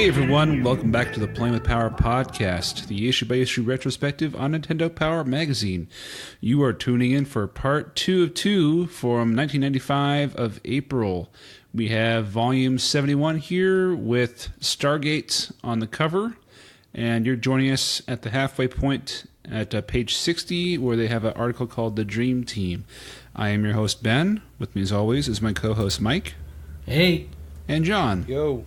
Hey everyone, welcome back to the Playing with Power podcast, the issue-by-issue retrospective on Nintendo Power magazine. You are tuning in for part 2 of 2 from 1995 of April. We have volume 71 here with Stargate on the cover, and you're joining us at the halfway point at page 60, where they have an article called The Dream Team. I am your host, Ben. With me, as always, is my co-host, Mike. Hey. And John. Yo.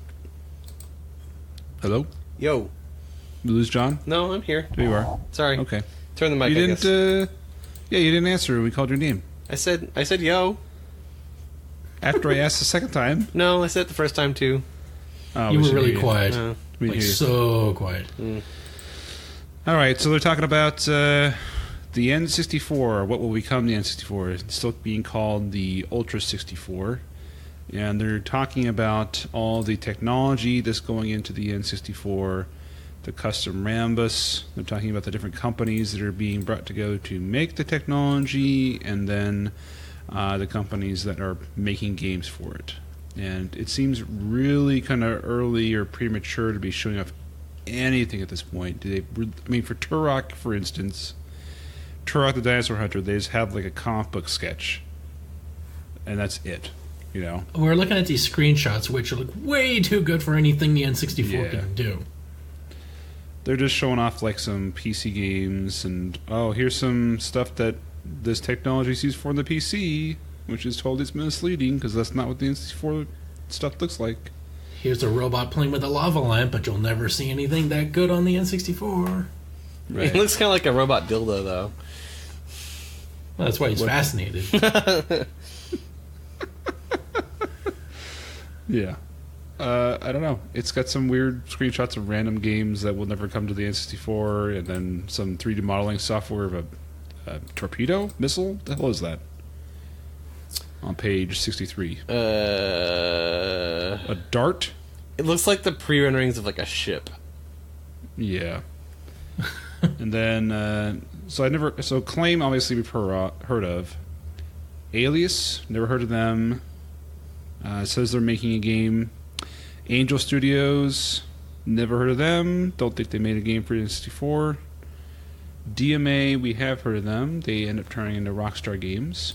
Hello? Yo. We lose John? No, I'm here. There you are. Sorry. Okay. Turn the mic, You I didn't, guess. Yeah, you didn't answer when we called your name. I said yo. After I asked the second time. No, I said it the first time, too. Oh, You we were should really hear you. quiet. We Like, hear you. so quiet. All right, so they're talking about the N64. What will become the N64? It's still being called the Ultra 64. And they're talking about all the technology that's going into the N64, the custom Rambus. They're talking about the different companies that are being brought together to make the technology, and then the companies that are making games for it. And it seems really kind of early or premature to be showing off anything at this point. For Turok, for instance, Turok the Dinosaur Hunter, they just have like a comic book sketch, and that's it. You know, We're looking at these screenshots, which look way too good for anything the N64 can do. They're just showing off like some PC games, and here's some stuff that this technology is used for in the PC, which is totally misleading because that's not what the N64 stuff looks like. Here's a robot playing with a lava lamp, but you'll never see anything that good on the N64. Right. It looks kind of like a robot dildo, though. Well, that's why he's fascinated. Yeah. I don't know. It's got some weird screenshots of random games that will never come to the N64, and then some 3D modeling software of a torpedo missile. The hell is that? On page 63. A dart? It looks like the pre-renderings of like a ship. Yeah. And then, so Claim, obviously we've heard of. Alias, never heard of them. It says they're making a game. Angel Studios, never heard of them. Don't think they made a game for N64. DMA, we have heard of them. They end up turning into Rockstar Games.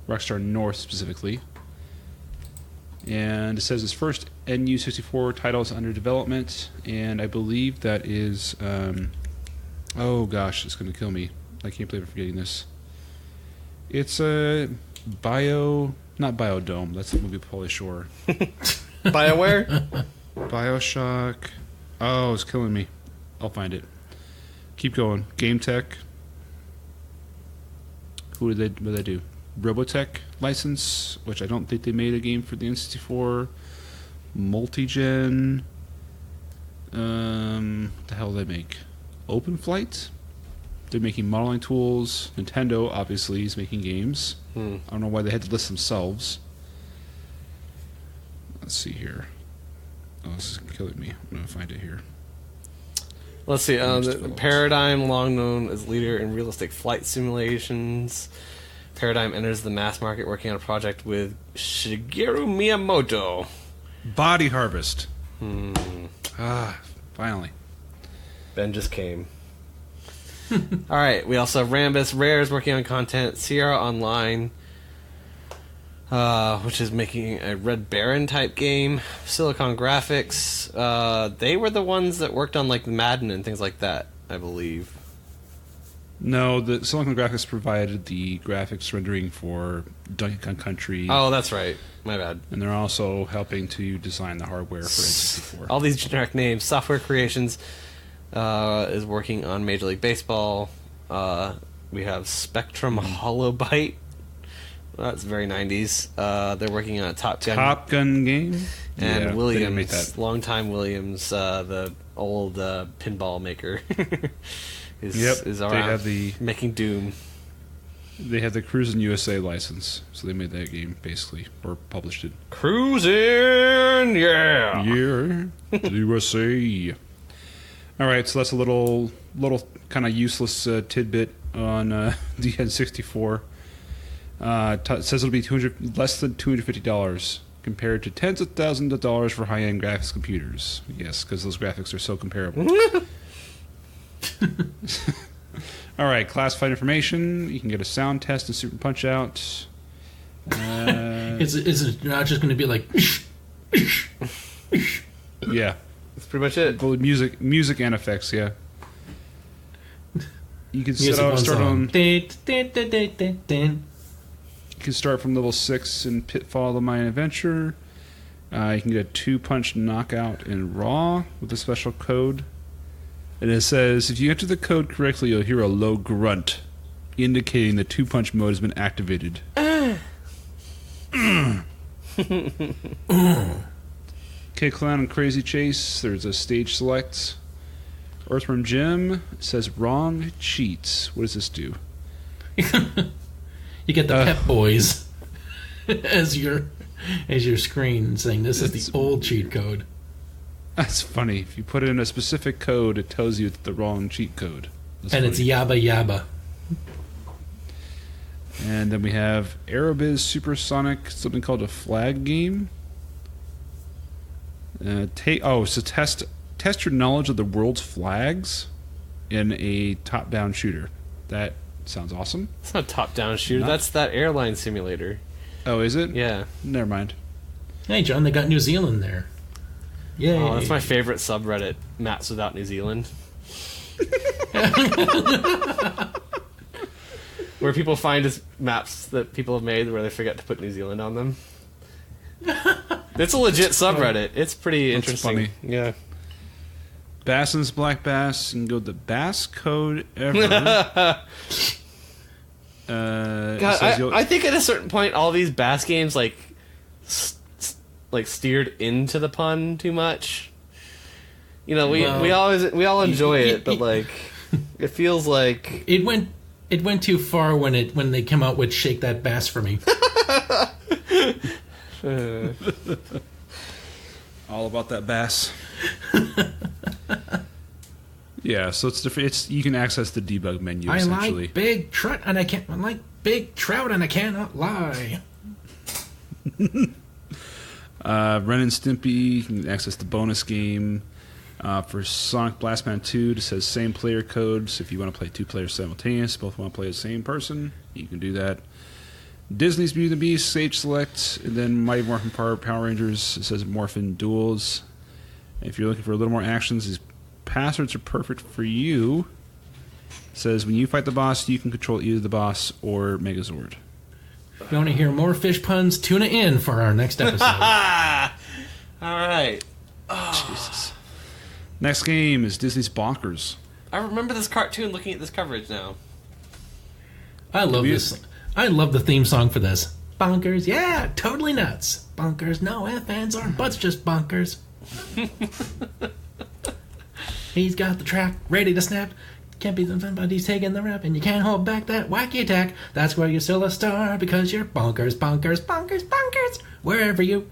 Rockstar North, specifically. And it says its first NU64 title is under development, and I believe that is... oh gosh, it's going to kill me. I can't believe I'm forgetting this. It's a not Biodome, that's the movie Pauly Shore. BioWare? Bioshock. Oh, it's killing me. I'll find it. Keep going. Game Tech. What did they do? Robotech license, which I don't think they made a game for the N64. Multigen. What the hell do they make? Open Flight? They're making modeling tools. Nintendo, obviously, is making games. I don't know why they had to list themselves. Let's see here. Oh, this is killing me. I'm going to find it here. Let's see. The Paradigm, long known as leader in realistic flight simulations. Paradigm enters the mass market working on a project with Shigeru Miyamoto. Body Harvest. Finally. Ben just came. Alright, we also have Rambus, Rare's working on content, Sierra Online, which is making a Red Baron type game, Silicon Graphics. They were the ones that worked on like Madden and things like that, I believe. No, the Silicon Graphics provided the graphics rendering for Donkey Kong Country. Oh, that's right. My bad. And they're also helping to design the hardware for N64. All these generic names. Software Creations is working on Major League Baseball. We have Spectrum Holobyte. That's very 90s. They're working on a Top Gun game? And yeah, Williams, longtime Williams, the old pinball maker, is around making Doom. They have the Cruisin' USA license, so they made that game, basically, or published it. Cruisin', yeah! Yeah, USA. Alright, so that's a little kind of useless tidbit on the N64. It says it'll be less than $250 compared to tens of thousands of dollars for high-end graphics computers. Yes, because those graphics are so comparable. All right, classified information. You can get a sound test in Super Punch-Out. Is it not just going to be like... Yeah. That's pretty much it. Both music and effects, yeah. You can Music start on... Dun. You can start from level 6 in Pitfall of the Mayan Adventure. You can get a 2-punch knockout in Raw with a special code. And it says, if you enter the code correctly, you'll hear a low grunt, indicating the 2-punch mode has been activated. Okay, Clown and Crazy Chase, there's a stage select. Earthworm Jim says, wrong cheats. What does this do? You get the Pep Boys as your screen saying this is the old cheat code. That's funny. If you put in a specific code, it tells you it's the wrong cheat code. That's and funny. It's yabba yabba. And then we have Aerobiz Supersonic, something called a flag game. So test your knowledge of the world's flags in a top-down shooter. That sounds awesome. It's not a top-down shooter. That's that airline simulator. Oh, is it? Yeah. Never mind. Hey, John, they got New Zealand there. Yay. Oh, that's my favorite subreddit, Maps Without New Zealand. Where people find maps that people have made where they forget to put New Zealand on them. It's a legit subreddit. It's pretty interesting. Funny. Yeah. Bassin's Black Bass, and go the bass code ever. God, I think at a certain point, all these bass games like steered into the pun too much. You know, we all enjoy it, but like it feels like it went too far when they came out with "Shake That Bass for Me." All about that bass. Yeah, so it's different. You can access the debug menu essentially. I like big trout and I can't. I like big trout and I cannot lie. Ren and Stimpy, you can access the bonus game. For Sonic Blastman 2, it says same player code. So if you want to play 2 players simultaneous, both want to play the same person, you can do that. Disney's Beauty and the Beast, Stage Select, and then Mighty Morphin Power Rangers, it says Morphin Duels. And if you're looking for a little more actions, these passwords are perfect for you. It says when you fight the boss, you can control either the boss or Megazord. If you want to hear more fish puns, tune in for our next episode. All right. Oh. Jesus. Next game is Disney's Bonkers. I remember this cartoon looking at this coverage now. I love this. I love the theme song for this. Bonkers, yeah, totally nuts. Bonkers, no ifs, ands, or buts, just bonkers. He's got the track ready to snap. Can't be something, but he's taking the rap, and you can't hold back that wacky attack. That's where you're still a star, because you're bonkers, bonkers, bonkers, bonkers. Wherever you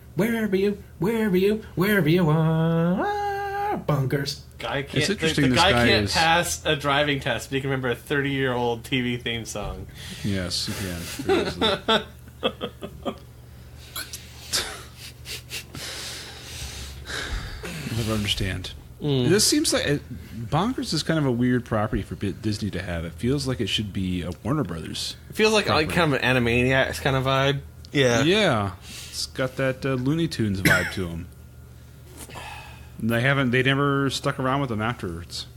are, bonkers. It's interesting the this guy guy can't is... pass a driving test, but he can remember a 30-year-old TV theme song. Yes, you can. Very easily. I'll never understand. This seems like Bonkers is kind of a weird property for Disney to have. It feels like it should be a Warner Brothers. It feels like kind of an Animaniacs kind of vibe. Yeah. Yeah. It's got that Looney Tunes vibe to them. They never stuck around with them afterwards.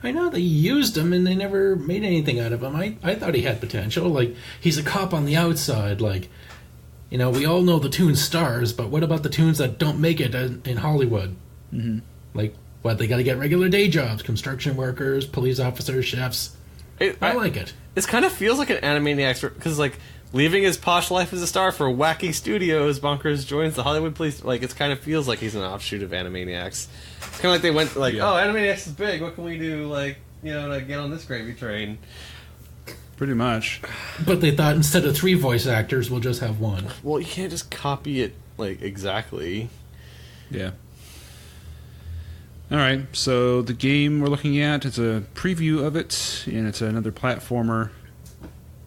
I know they used him and they never made anything out of him. I thought he had potential. Like, he's a cop on the outside. Like, you know, we all know the Toon stars, but what about the Toons that don't make it in Hollywood? Mm-hmm. Like, what, they got to get regular day jobs, construction workers, police officers, chefs. I like it. This kind of feels like an Animaniacs, because, like, leaving his posh life as a star for wacky studios, Bonkers joins the Hollywood police. Like, it kind of feels like he's an offshoot of Animaniacs. It's kind of like they went, like, oh, Animaniacs is big. What can we do, like, you know, to get on this gravy train? Pretty much. But they thought instead of 3 voice actors, we'll just have 1. Well, you can't just copy it, like, exactly. Yeah. All right, so the game we're looking at is a preview of it, and it's another platformer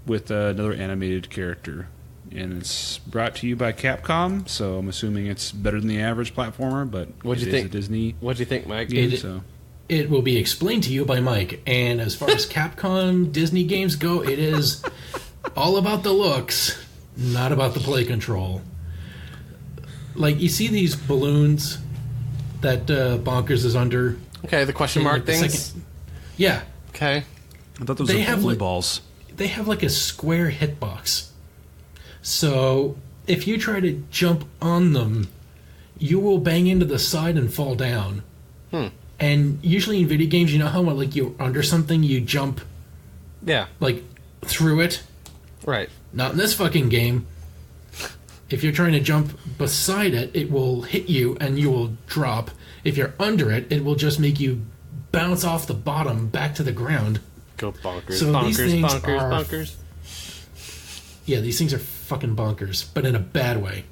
with another animated character. and it's brought to you by Capcom. So I'm assuming it's better than the average platformer. But What'd you think? A Disney. What'd you think, Mike? game. It will be explained to you by Mike. And as far as Capcom Disney games go, it is all about the looks, not about the play control. Like, you see these balloons that Bonkers is under? Okay, the question mark things? Yeah. Okay. I thought those were bowling balls. They have like a square hitbox. So if you try to jump on them, you will bang into the side and fall down. And usually in video games, you know how like you're under something, you jump like through it? Right. Not in this fucking game. If you're trying to jump beside it, it will hit you and you will drop. If you're under it, it will just make you bounce off the bottom back to the ground. Go bonkers, So bonkers, these things bonkers, are- bonkers. Yeah, these things are fucking bonkers, but in a bad way.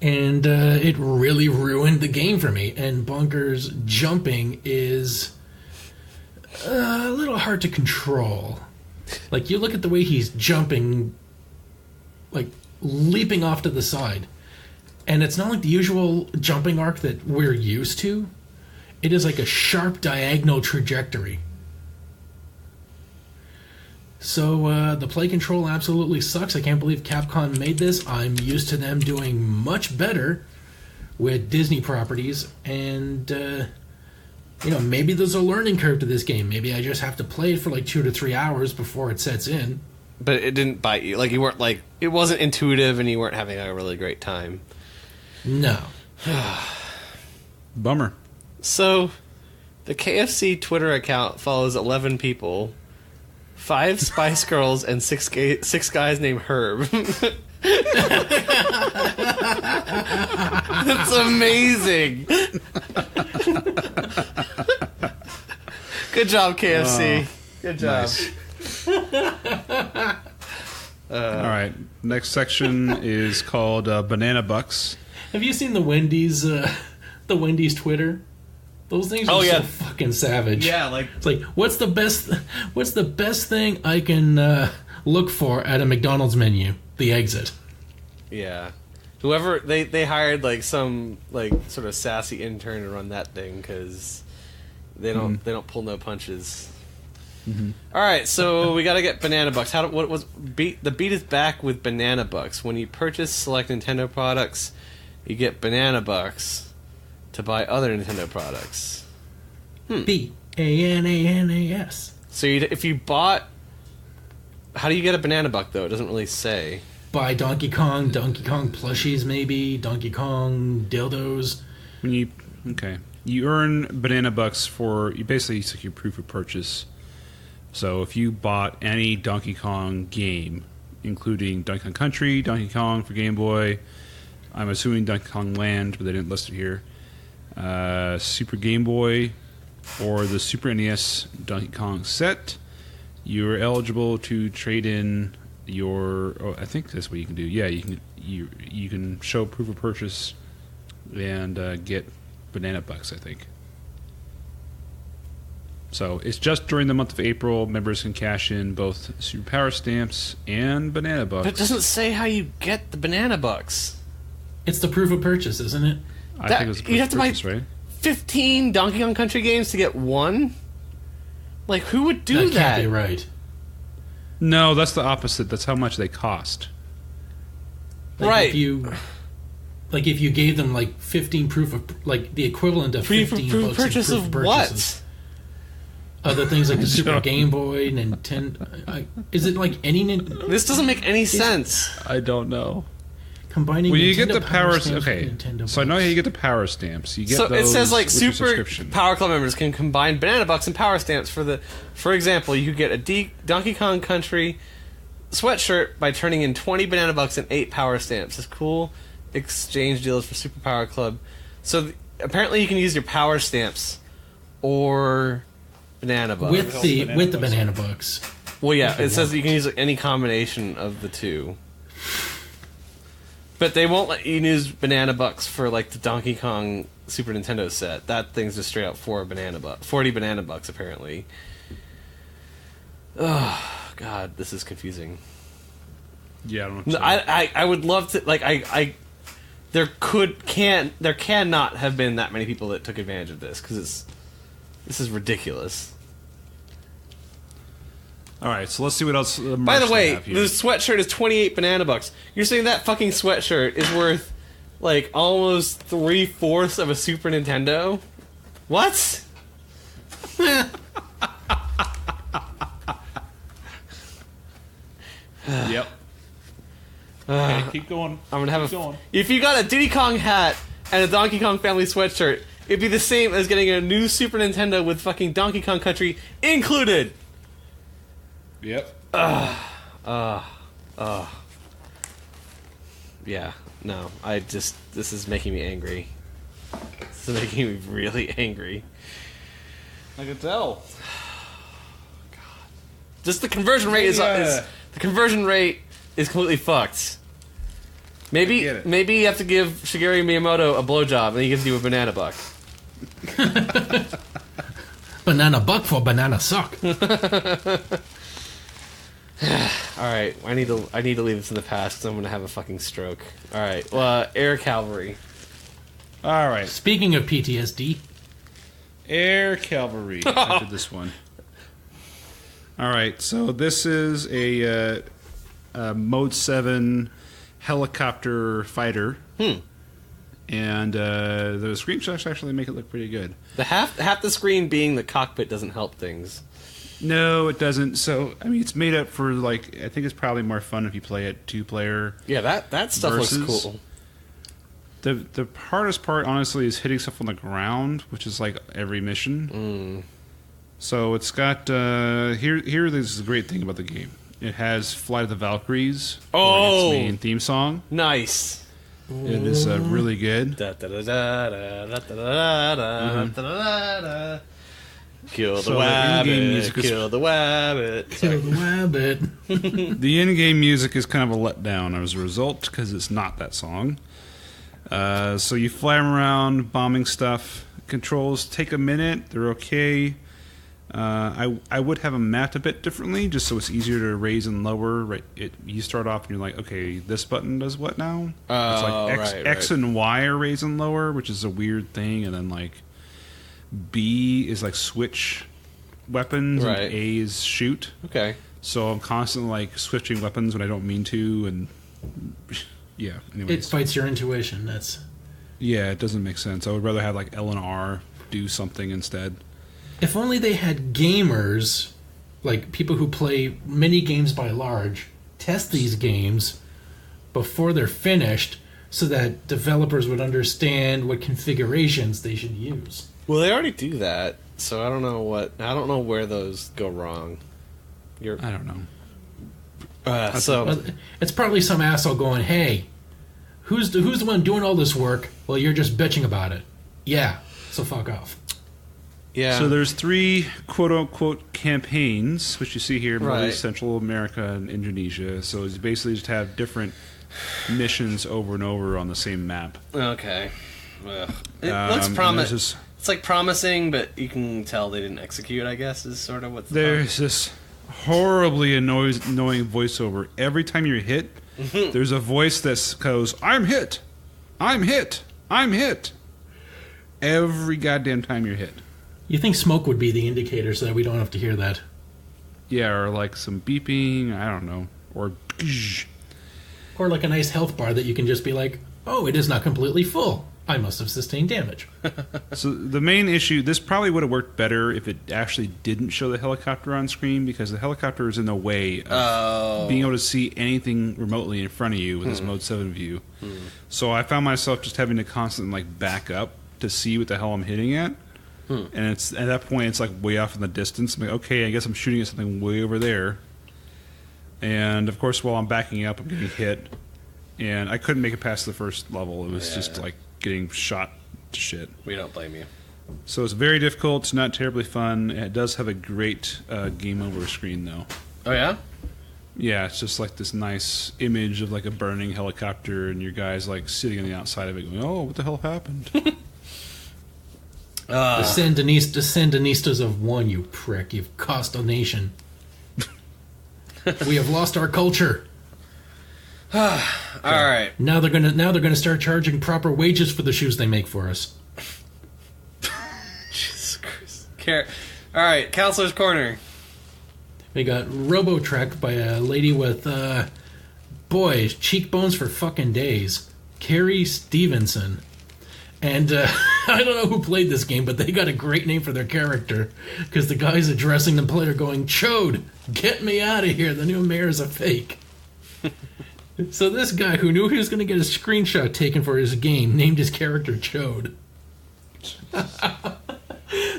And it really ruined the game for me. And Bonkers jumping is a little hard to control. Like, you look at the way he's jumping, like, leaping off to the side. And it's not like the usual jumping arc that we're used to. It is like a sharp diagonal trajectory. So the play control absolutely sucks. I can't believe Capcom made this. I'm used to them doing much better with Disney properties. And, maybe there's a learning curve to this game. Maybe I just have to play it for like 2 to 3 hours before it sets in. But it didn't bite you. Like, you weren't, like, it wasn't intuitive and you weren't having a really great time. No. Bummer. So, the KFC Twitter account follows 11 people, 5 Spice Girls, and 6 guys named Herb. That's amazing. Good job, KFC. Good job. Nice. All right. Next section is called Banana Bucks. Have you seen the Wendy's Twitter? Those things are so fucking savage. Yeah, like, it's like, what's the best thing I can look for at a McDonald's menu? The exit. yeah. Whoever they hired, like, some like sort of sassy intern to run that thing because they don't pull no punches. Mm-hmm. All right, so we got to get Banana Bucks. The beat is back with Banana Bucks. When you purchase select Nintendo products, you get Banana Bucks to buy other Nintendo products. BANANAS. So if you bought, how do you get a Banana Buck though? It doesn't really say. Buy Donkey Kong plushies, maybe Donkey Kong dildos. You earn Banana Bucks basically it's like your proof of purchase. So if you bought any Donkey Kong game, including Donkey Kong Country, Donkey Kong for Game Boy, I'm assuming Donkey Kong Land, but they didn't list it here, Super Game Boy, or the Super NES Donkey Kong set, you're eligible to trade in your. Oh, I think that's what you can do. Yeah, you can show proof of purchase and get Banana Bucks, I think. So it's just during the month of April, members can cash in both Super Power Stamps and Banana Bucks. But it doesn't say how you get the Banana Bucks. It's the proof of purchase, isn't it? I think it was a proof you have of to purchase, buy right? 15 Donkey Kong Country games to get one? Like, who would do That that? can't be right. No, that's the opposite. That's how much they cost. Like, Right. If you gave them like 15 proof of, like, the equivalent of 15 Proof books purchase of of proof what? purchases. Other things like the Super Game Boy, Nintendo. Is it like any This doesn't make any sense. I don't know. combining? Well, you Nintendo get the power. stamps Okay, with Nintendo so I know how Bucks? you get the power stamps. You get So those it says like with your Super subscription. Power Club members can combine Banana Bucks and Power Stamps for example, you could get a Donkey Kong Country sweatshirt by turning in 20 Banana Bucks and 8 Power Stamps. It's cool exchange deals for Super Power Club. So apparently you can use your Power Stamps or Banana Bucks. with the Banana Bucks. Well, yeah, it says that you can use like, any combination of the two. But they won't let you use Banana Bucks for like the Donkey Kong Super Nintendo set. That thing's just straight up 40 Banana Bucks apparently. Oh God, this is confusing. Yeah, I don't know. I would love to there cannot have been that many people that took advantage of this because this is ridiculous. All right, so let's see what else. By the way, this sweatshirt is 28 banana bucks. You're saying that fucking sweatshirt is worth like almost 3/4 of a Super Nintendo? What? Yep. Okay, keep going. I'm gonna have going. If you got a Diddy Kong hat and a Donkey Kong Family sweatshirt, it'd be the same as getting a new Super Nintendo with fucking Donkey Kong Country included. Yep. Yeah. No. This is making me angry. This is making me really angry. I can tell. God. Just the conversion rate is the conversion rate is completely fucked. Maybe you have to give Shigeru Miyamoto a blowjob and he gives you a banana buck. Banana buck for banana suck. Alright, I need to leave this in the past because I'm gonna have a fucking stroke. Alright, well, Air Cavalry. Alright. Speaking of PTSD. Air Cavalry. I did this one. Alright, so this is a Mode 7 helicopter fighter. And the screenshots actually make it look pretty good. The half the screen being the cockpit doesn't help things. No, it doesn't. So, I mean, it's made up for, like, I think it's probably more fun if you play it 2-player. Yeah, that stuff looks cool. The hardest part, honestly, is hitting stuff on the ground, which is, like, every mission. So it's got, here is the great thing about the game. It has Flight of the Valkyries. Oh! Its main theme song. Nice. It is really good. Kill the wabbit, kill the wabbit. Kill the wabbit. The in-game music is kind of a letdown as a result, because it's not that song. So you fly around, bombing stuff. Controls take a minute. They're okay. I would have them mapped a bit differently, just so it's easier to raise and lower. Right, you start off and you're like, okay, this button does what now? It's like X and Y are raise and lower, which is a weird thing, and then like B is like switch weapons, and A is shoot. Okay. So I'm constantly like switching weapons when I don't mean to, and yeah. Anyways. It fights your intuition. Yeah, it doesn't make sense. I would rather have like L and R do something instead. If only they had gamers, like people who play mini games by large, test these games before they're finished, so that developers would understand what configurations they should use. Well, they already do that, so I don't know where those go wrong. I don't know. Well, it's probably some asshole going, "Hey, who's the one doing all this work? Well, you're just bitching about it. Yeah, so fuck off." Yeah. So there's 3 quote-unquote campaigns, which you see here, right. Central America and Indonesia. So it's basically just have different missions over and over on the same map. Okay. Ugh. It looks promising. It's like promising, but you can tell they didn't execute, I guess, is sort of what's there's this horribly annoying voiceover. Every time you're hit, there's a voice that goes, "I'm hit! I'm hit! I'm hit!" Every goddamn time you're hit. You think smoke would be the indicator so that we don't have to hear that? Yeah, or like some beeping, I don't know. Or like a nice health bar that you can just be like, "Oh, it is not completely full. I must have sustained damage." So the main issue, this probably would have worked better if it actually didn't show the helicopter on screen, because the helicopter is in the way of being able to see anything remotely in front of you with this Mode 7 view. So I found myself just having to constantly like back up to see what the hell I'm hitting at. And it's at that point it's like way off in the distance. I'm like, okay, I guess I'm shooting at something way over there. And of course, while I'm backing up, I'm getting hit. And I couldn't make it past the first level. It was just like getting shot to shit. We don't blame you. So it's very difficult. It's not terribly fun. It does have a great game over screen, though. Oh, yeah? Yeah, it's just like this nice image of like a burning helicopter, and your guy's like sitting on the outside of it going, "Oh, what the hell happened?" The Sandinistas have won, you prick. You've cost a nation. We have lost our culture. All right. Now they're gonna start charging proper wages for the shoes they make for us. Jesus Christ. All right, Counselor's Corner. We got Robotrek by a lady with, boy, cheekbones for fucking days. Carrie Stevenson. And I don't know who played this game, but they got a great name for their character. Because the guy's addressing the player going, "Chode, get me out of here. The new mayor's a fake." So this guy who knew he was going to get a screenshot taken for his game named his character Chode.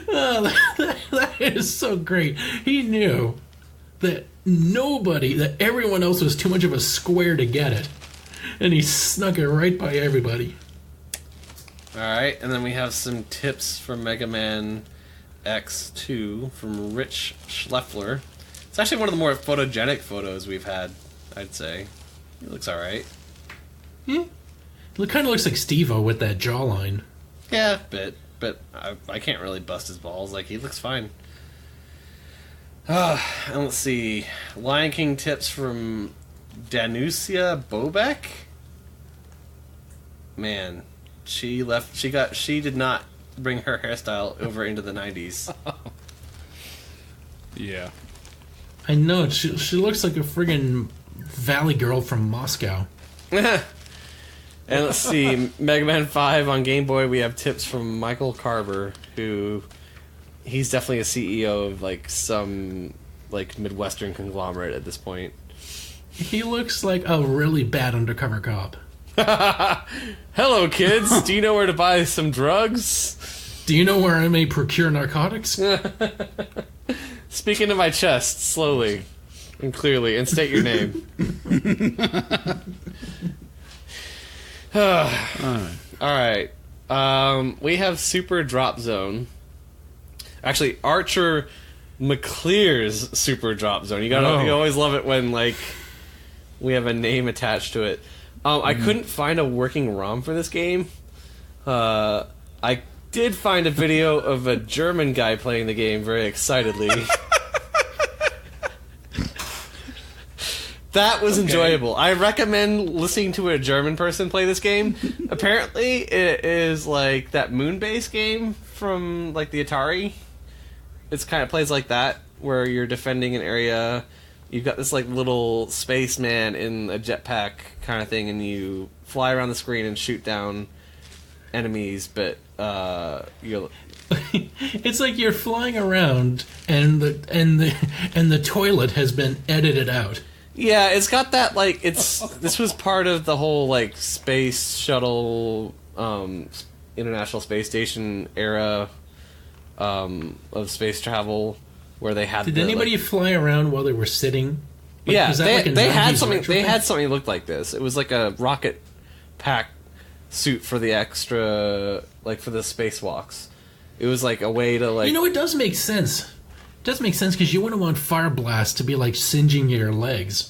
That is so great. He knew that everyone else was too much of a square to get it. And he snuck it right by everybody. Alright, and then we have some tips from Mega Man X2 from Rich Schleffler. It's actually one of the more photogenic photos we've had, I'd say. It looks alright. It kind of looks like Steve-O with that jawline. Yeah, but I can't really bust his balls. Like, he looks fine. And let's see. Lion King tips from Danusia Bobek? Man, she did not bring her hairstyle over into the 90s. Yeah. I know, she looks like a friggin' valley girl from Moscow. And let's see, Mega Man 5 on Game Boy, we have tips from Michael Carver, who he's definitely a CEO of like some like Midwestern conglomerate at this point. He looks like a really bad undercover cop. Hello, kids. Do you know where to buy some drugs? Do you know where I may procure narcotics? Speak into my chest slowly and clearly, and state your name. Alright. We have Super Drop Zone. Actually, Archer McClear's Super Drop Zone. You always love it when like we have a name attached to it. I couldn't find a working ROM for this game. I did find a video of a German guy playing the game very excitedly. That was enjoyable. I recommend listening to a German person play this game. Apparently, it is like that Moonbase game from like the Atari. It's kind of plays like that, where you're defending an area. You've got this like little spaceman in a jetpack kind of thing, and you fly around the screen and shoot down enemies. But you're it's like you're flying around, and the toilet has been edited out. Yeah, it's got that like this was part of the whole like space shuttle, International Space Station era of space travel, where they had. Did anybody fly around while they were sitting? Like, yeah, they had something. retro They thing? had something that looked like this. It was like a rocket pack suit for the extra, like for the spacewalks. It was like a way to like. You know, it does make sense. It does make sense because you wouldn't want Fire Blast to be like singeing your legs.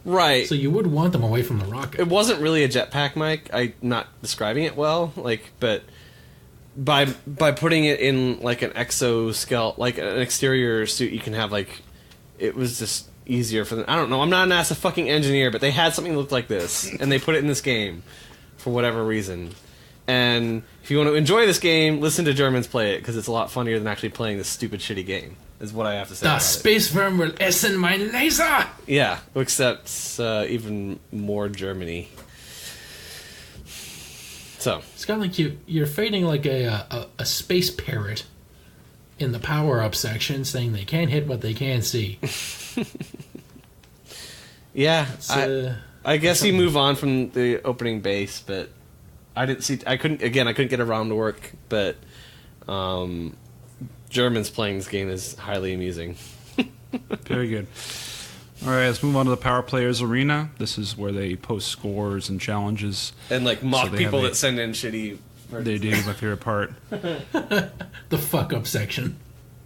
Right. So you would want them away from the rocket. It wasn't really a jetpack, Mike. I'm not describing it well, like, but by putting it in like an exoskeleton, like an exterior suit, you can have like it was just easier for them. I don't know. I'm not a NASA fucking engineer, but they had something that looked like this, and they put it in this game for whatever reason. And if you want to enjoy this game, listen to Germans play it because it's a lot funnier than actually playing this stupid shitty game. Is what I have to say. The space worm will essen mein laser. Yeah, except even more Germany. So It's kind of like you're fighting like a space parrot in the power-up section, saying they can't hit what they can't see. yeah, I guess you move on from the opening base, but I couldn't get around to work, but Germans playing this game is highly amusing. Very good. All right, let's move on to the Power Players Arena. This is where they post scores and challenges. And like mock So people that send in shitty. They do, my favorite part. The fuck-up section.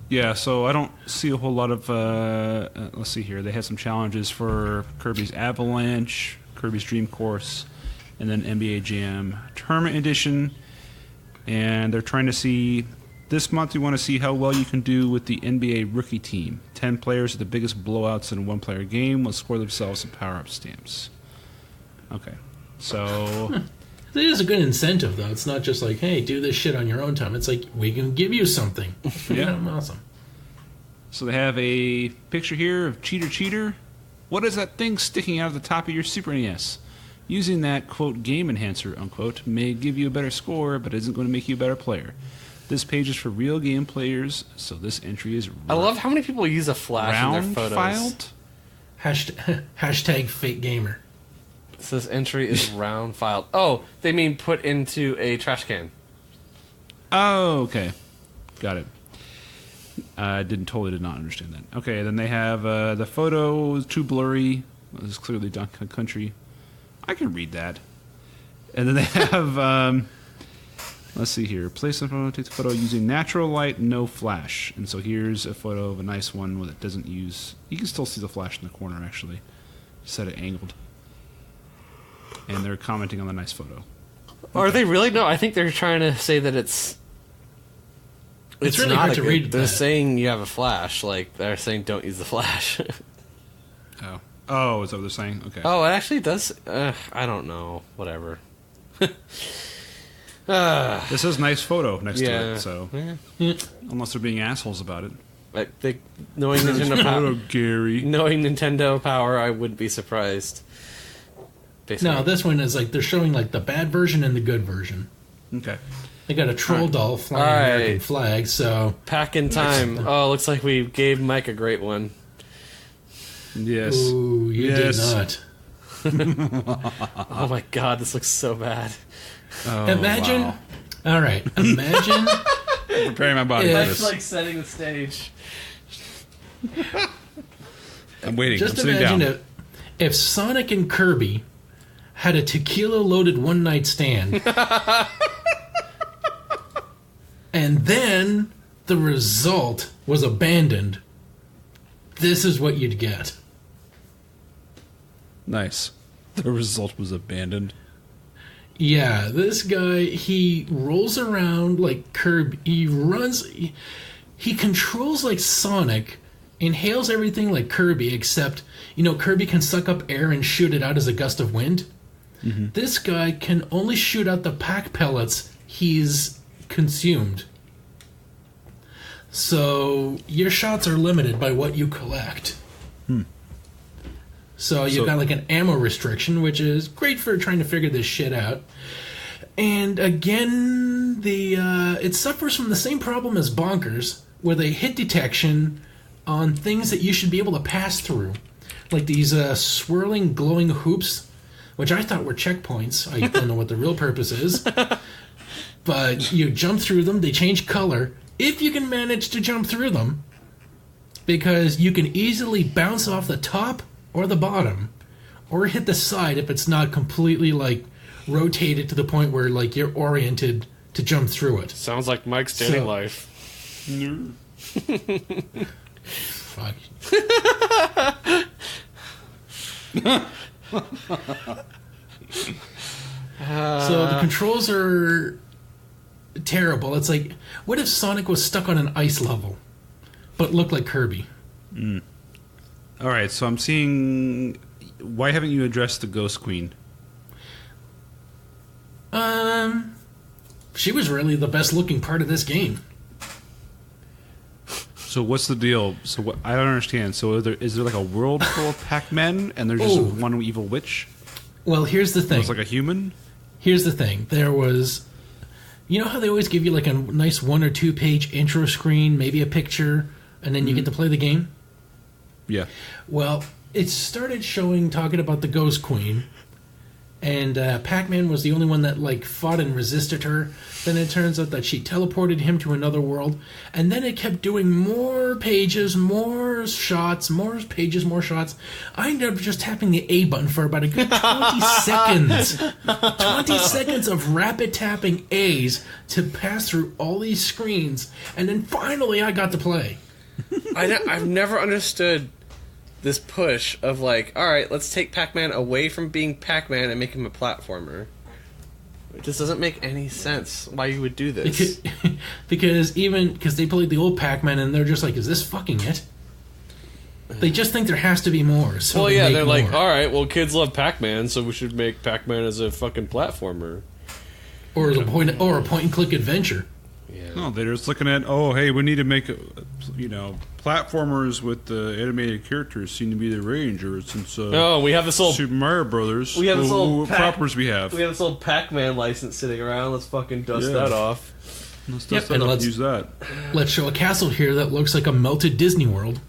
Yeah, so I don't see a whole lot of... let's see here. They had some challenges for Kirby's Avalanche, Kirby's Dream Course, and then NBA Jam Tournament Edition. And they're trying to see... This month, we want to see how well you can do with the NBA Rookie Team. 10 players with the biggest blowouts in a one-player game will score themselves some power-up stamps. Okay. So... It is a good incentive, though. It's not just like, hey, do this shit on your own time. It's like, we can give you something. Yeah. Awesome. So they have a picture here of Cheater. What is that thing sticking out of the top of your Super NES? Using that, quote, game enhancer, unquote, may give you a better score, but isn't going to make you a better player. This page is for real game players, so this entry is I love how many people use a flash in their photos. Round-filed? Hashtag fake gamer. So this entry is round filed. Oh, they mean put into a trash can. Oh, okay. Got it. I totally did not understand that. Okay, then they have the photo is too blurry. This is clearly Donkey Country. I can read that. And then they have, let's see here. Place the photo, take the photo using natural light, no flash. And so here's a photo of a nice one that doesn't use... You can still see the flash in the corner, actually. Set it angled. And they're commenting on the nice photo. Are they really? No, I think they're trying to say that it's really not hard to read. They're saying you have a flash. Like, they're saying don't use the flash. Oh, is that what they're saying? Okay. Oh, it actually does. I don't know. Whatever. This is nice photo next to Yeah. it, so... Yeah. Unless they're being assholes about it. I think knowing Nintendo Power, Gary. knowing Nintendo Power, I wouldn't be surprised. Basically. No, this one is like, they're showing like the bad version and the good version. Okay. They got a troll doll flying All right. American flag, so... Pack in time. Oh, looks like we gave Mike a great one. Yes. Ooh, you Yes. did not. Oh my god, this looks so bad. Oh, Imagine... wow. All right, imagine... I'm preparing my body Yeah. for It's this. like setting the stage. I'm waiting. Just I'm sitting imagine down. if Sonic and Kirby had a tequila-loaded one-night stand, and then the result was abandoned. This is what you'd get. Nice. The result was abandoned. Yeah, this guy, he rolls around like Kirby. He runs... He controls like Sonic, inhales everything like Kirby, except, you know, Kirby can suck up air and shoot it out as a gust of wind. Mm-hmm. This guy can only shoot out the pack pellets he's consumed. So your shots are limited by what you collect. So you've got like an ammo restriction, which is great for trying to figure this shit out. And again, it suffers from the same problem as Bonkers, with a hit detection on things that you should be able to pass through. Like these swirling, glowing hoops, which I thought were checkpoints. I don't know what the real purpose is. But you jump through them, they change color, if you can manage to jump through them, because you can easily bounce off the top or the bottom, or hit the side if it's not completely, like, rotated to the point where, like, you're oriented to jump through it. Sounds like Mike's dating life. Fuck. So the controls are terrible. It's like, what if Sonic was stuck on an ice level, but looked like Kirby? All right, so I'm seeing... Why haven't you addressed the Ghost Queen? She was really the best looking part of this game. So what's the deal? So what, I don't understand. So is there like a world full of Pac-Men and there's just one evil witch? Well, here's the thing. It's like a human? Here's the thing. There was... You know how they always give you like a nice 1 or 2 page intro screen, maybe a picture, and then you get to play the game? Yeah. Well, it started talking about the Ghost Queen, and Pac-Man was the only one that like fought and resisted her. Then it turns out that she teleported him to another world, and then it kept doing more pages, more shots, more pages, more shots. I ended up just tapping the A button for about a good 20 seconds. 20 seconds of rapid tapping A's to pass through all these screens, and then finally I got to play. I've never understood this push of like, all right, let's take Pac-Man away from being Pac-Man and make him a platformer. It just doesn't make any sense why you would do this. Because they played the old Pac-Man and they're just like, is this fucking it? They just think there has to be more. So Well, yeah, they're more. like, all right, well, kids love Pac-Man, so we should make Pac-Man as a fucking platformer. Or a point and click adventure. Yeah. No, they're just looking at, oh, hey, we need to make, platformers with the animated characters seem to be the Rangers since We have this little Super Mario Brothers. We have this little what properties we have. We have this little Pac-Man license sitting around. Let's fucking dust that off. Let's Yep, just and let's use that. Let's show a castle here that looks like a melted Disney World.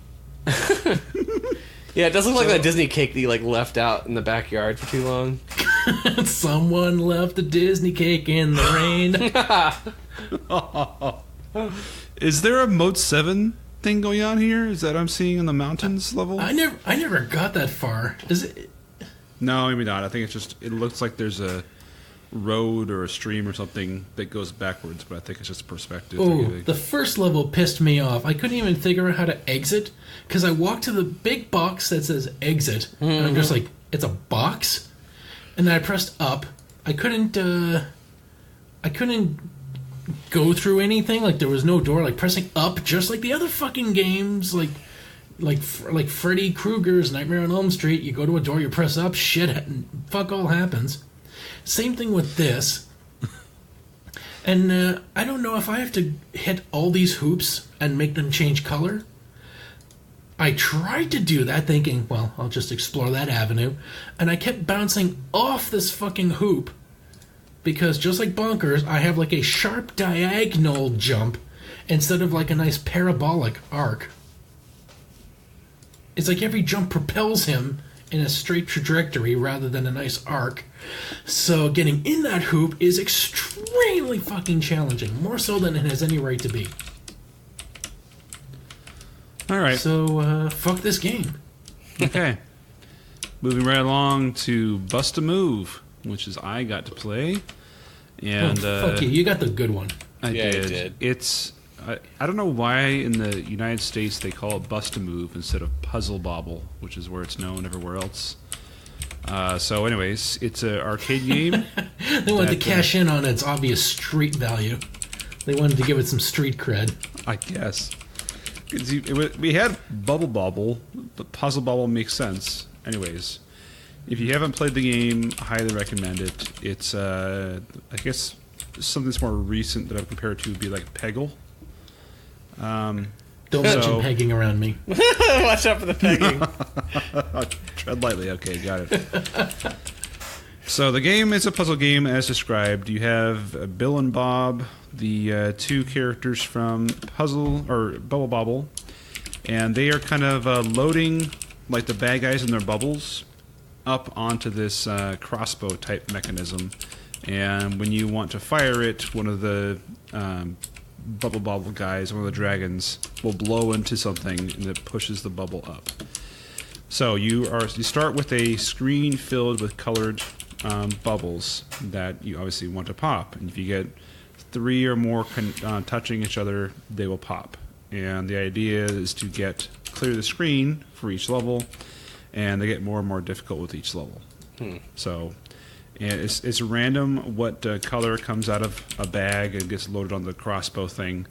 Yeah, it does look like that Disney cake that you left out in the backyard for too long. Someone left a Disney cake in the rain. Is there a Mode 7 thing going on here? Is that I'm seeing in the mountains level? I never got that far. Is it? No, maybe not. I think it's just, it looks like there's a road or a stream or something that goes backwards, but I think it's just perspective. Oh, the first level pissed me off. I couldn't even figure out how to exit because I walked to the big box that says exit, and I'm just like, it's a box, and then I pressed up. I couldn't go through anything. Like there was no door. Like pressing up, just like the other fucking games, like Freddy Krueger's Nightmare on Elm Street. You go to a door, you press up, shit, fuck all happens. Same thing with this. And I don't know if I have to hit all these hoops and make them change color. I tried to do that thinking, well, I'll just explore that avenue. And I kept bouncing off this fucking hoop. Because just like Bonkers, I have like a sharp diagonal jump instead of like a nice parabolic arc. It's like every jump propels him in a straight trajectory rather than a nice arc. So getting in that hoop is extremely fucking challenging, more so than it has any right to be. All right. So fuck this game. Okay. Moving right along to Bust a Move, which is I got to play. And fuck you, you got the good one. I Yeah, did. you did. It's I don't know why in the United States they call it Bust a Move instead of Puzzle Bobble, which is where it's known everywhere else. So anyways, it's an arcade game. They wanted to cash in on its obvious street value. They wanted to give it some street cred. I guess. We had Bubble Bobble, but Puzzle Bobble makes sense. Anyways, if you haven't played the game, I highly recommend it. It's, I guess, something that's more recent that I would compare it to would be like Peggle. Don't mention pegging around me. Watch out for the pegging. Tread lightly. Okay, got it. So the game is a puzzle game as described. You have Bill and Bob, the two characters from Puzzle or Bubble Bobble, and they are kind of loading like the bad guys in their bubbles up onto this crossbow type mechanism. And when you want to fire it, one of the Bubble Bobble guys, one of the dragons, will blow into something and it pushes the bubble up. So you start with a screen filled with colored bubbles that you obviously want to pop, and if you get 3 or more touching each other, they will pop. And the idea is to clear the screen for each level, and they get more and more difficult with each level. So, and it's random what color comes out of a bag and gets loaded on the crossbow thing.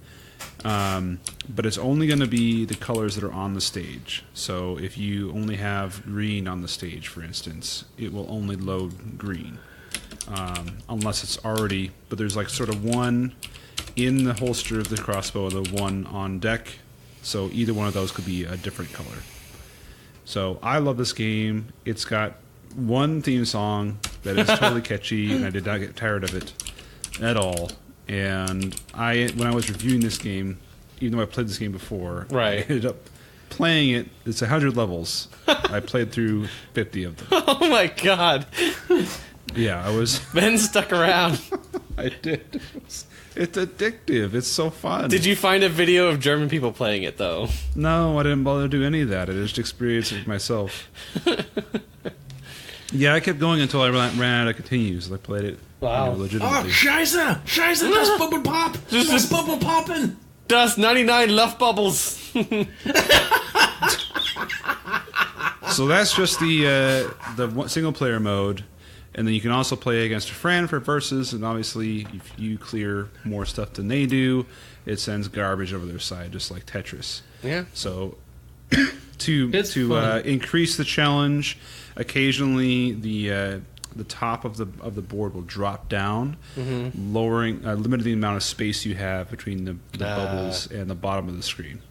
But it's only going to be the colors that are on the stage. So if you only have green on the stage, for instance, it will only load green. Unless it's already... But there's like sort of one in the holster of the crossbow and the one on deck. So either one of those could be a different color. So I love this game. It's got one theme song that is totally catchy, and I did not get tired of it at all. And when I was reviewing this game, even though I played this game before, right. I ended up playing it. It's 100 levels. I played through 50 of them. Oh my god. Yeah, I was... Ben stuck around. I did. It's addictive. It's so fun. Did you find a video of German people playing it, though? No, I didn't bother to do any of that. I just experienced it myself. Yeah, I kept going until I ran out of continues. I played it legitimately. Oh, Scheiße! Scheiße, das Bubble Pop! Das Bubble Poppen! Das 99 Love Bubbles! So that's just the single player mode. And then you can also play against a friend for versus, and obviously if you clear more stuff than they do, it sends garbage over their side, just like Tetris. Yeah. So to increase the challenge. Occasionally, the top of the board will drop down, lowering limiting the amount of space you have between the bubbles and the bottom of the screen.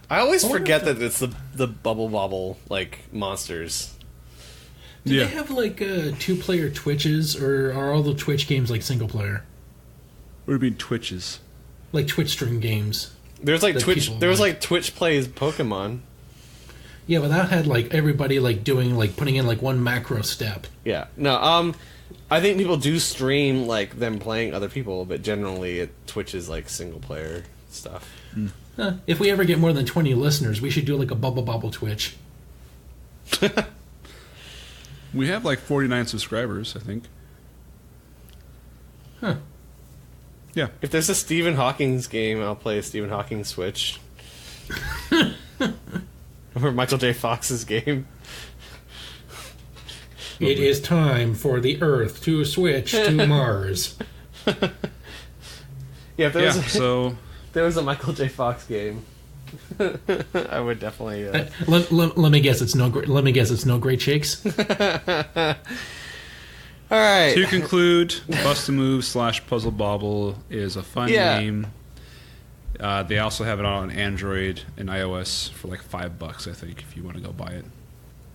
I always forget that it's the bubble bobble like monsters. Do they have like 2-player Twitches, or are all the Twitch games like single player? What do you mean Twitches? Like Twitch stream games. There's like Twitch. There was like Twitch plays Pokemon. Yeah, but that had like everybody like doing like putting in like one macro step. Yeah. No. I think people do stream like them playing other people, but generally Twitch is like single player stuff. If we ever get more than 20 listeners, we should do like a Bubble Bobble Twitch. We have like 49 subscribers, I think. Huh. Yeah. If there's a Stephen Hawking's game, I'll play a Stephen Hawking Switch. Or Michael J. Fox's game. It is time for the Earth to switch to Mars. Yeah, if so there was a Michael J. Fox game, I would definitely. Let me guess, it's no. Let me guess, it's no Great Shakes. All right. To conclude, Bust a Move / Puzzle Bobble is a fun game. They also have it on Android and iOS for like $5, I think, if you want to go buy it.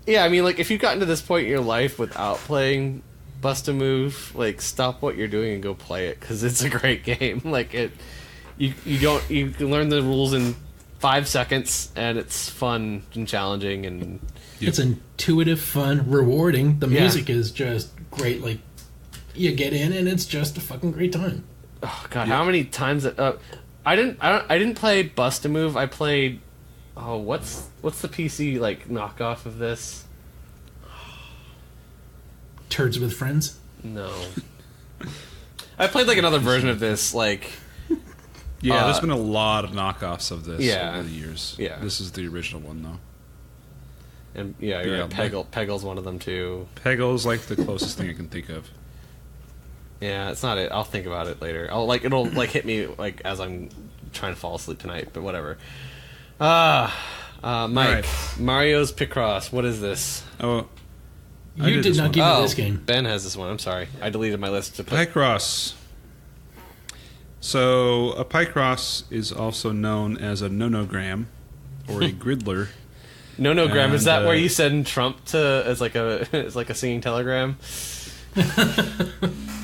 Yeah, I mean, like, if you've gotten to this point in your life without playing Bust a Move, like, stop what you're doing and go play it, because it's a great game. Like, you can learn the rules in 5 seconds, and it's fun and challenging, and it's intuitive, fun, rewarding. The music is just great. Like, you get in, and it's just a fucking great time. Oh God, how many times? I didn't play Bust a Move. I played. Oh, what's the PC like knockoff of this? Turds with Friends? No. I played like another version of this, like. Yeah, there's been a lot of knockoffs of this over the years. Yeah. This is the original one, though. And yeah, Peggle's one of them too. Peggle's like the closest thing I can think of. Yeah, it's not it. I'll think about it later. It'll hit me like as I'm trying to fall asleep tonight, but whatever. Mike, right. Mario's Picross. What is this? Oh, you did not give me this game. Ben has this one. I'm sorry. I deleted my list to play. Picross. So a Picross is also known as a nonogram or a gridler. Nonogram, is that where you send Trump to as like a singing telegram?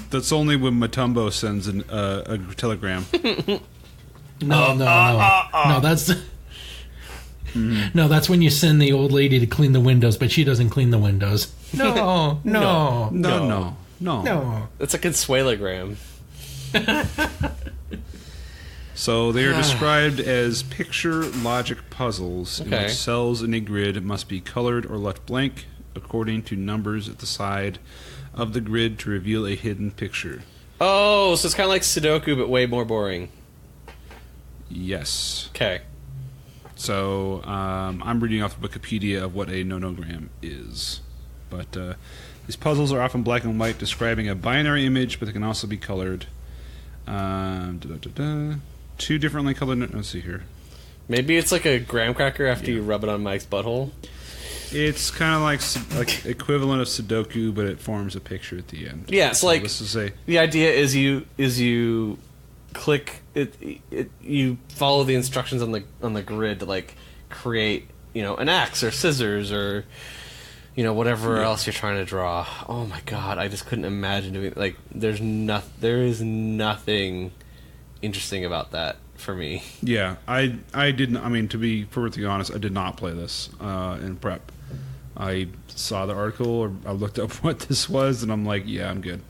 That's only when Matumbo sends a telegram. No, that's no, that's when you send the old lady to clean the windows, but she doesn't clean the windows. No. It's a consuelogram. So they are described as picture logic puzzles in which cells in a grid must be colored or left blank according to numbers at the side of the grid to reveal a hidden picture. Oh, so it's kind of like Sudoku, but way more boring. Yes. Okay. So I'm reading off Wikipedia of what a nonogram is. But these puzzles are often black and white, describing a binary image, but they can also be colored. Two differently colored... Let's see here. Maybe it's like a graham cracker after you rub it on Mike's butthole. It's kind of like equivalent of Sudoku, but it forms a picture at the end. Yeah, it's like this is the idea is you click it, you follow the instructions on the grid to like create an axe or scissors or whatever else you're trying to draw. Oh my God, I just couldn't imagine doing like there is nothing interesting about that for me. Yeah, I didn't. I mean, to be perfectly honest, I did not play this in prep. I saw the article, or I looked up what this was, and I'm like, yeah, I'm good.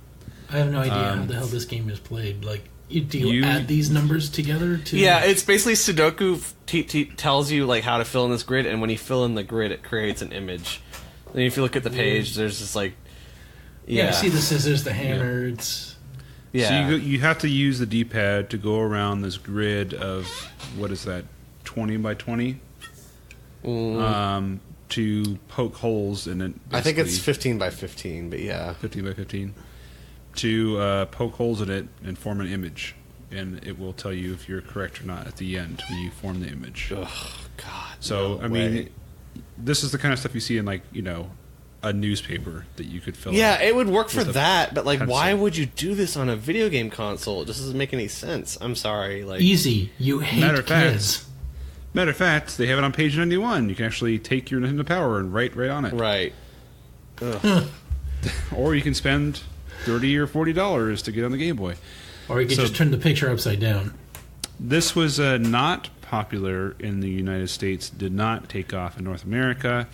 I have no idea how the hell this game is played. Like, do you add these numbers together? Yeah, it's basically Sudoku tells you like how to fill in this grid, and when you fill in the grid, it creates an image. And if you look at the page, there's just like... Yeah, see the scissors, the hammer, it's... Yeah. So you have to use the D-pad to go around this grid of, what is that, 20 by 20? To poke holes in it. I think it's 15 by 15, but yeah. 15 by 15. To poke holes in it and form an image. And it will tell you if you're correct or not at the end when you form the image. Oh, God. So, I mean... this is the kind of stuff you see in, like, you know, a newspaper that you could fill out. Yeah, it would work for that, but like, pencil. why would you do this on a video game console? It just doesn't make any sense. I'm sorry. Like, Easy. You hate kids. Matter of fact, they have it on page 91. You can actually take your Nintendo Power and write right on it. Right. Or you can spend $30 or $40 to get on the Game Boy. Or you could just turn the picture upside down. This was not popular in the United States, did not take off in North America,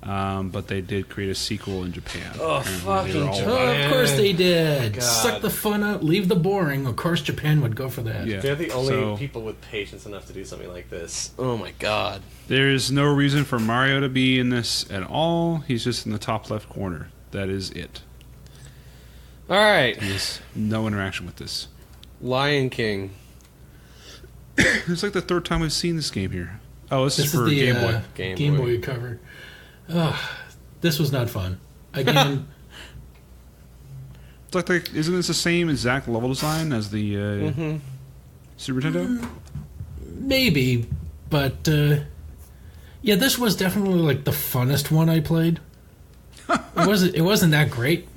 but they did create a sequel in Japan. Oh, fucking Japan. Of course they did. God. Suck the fun out, leave the boring. Of course Japan would go for that. Yeah. They're the only people with patience enough to do something like this. Oh my god. There's no reason for Mario to be in this at all. He's just in the top left corner. That is it. Alright. There's no interaction with this. Lion King. It's like the third time we've seen this game here. Oh, this is for the Game Boy. Game Boy cover. This was not fun. Again, It's like, isn't this the same exact level design as the Super Nintendo? maybe, but yeah, this was definitely like the funnest one I played. It wasn't that great,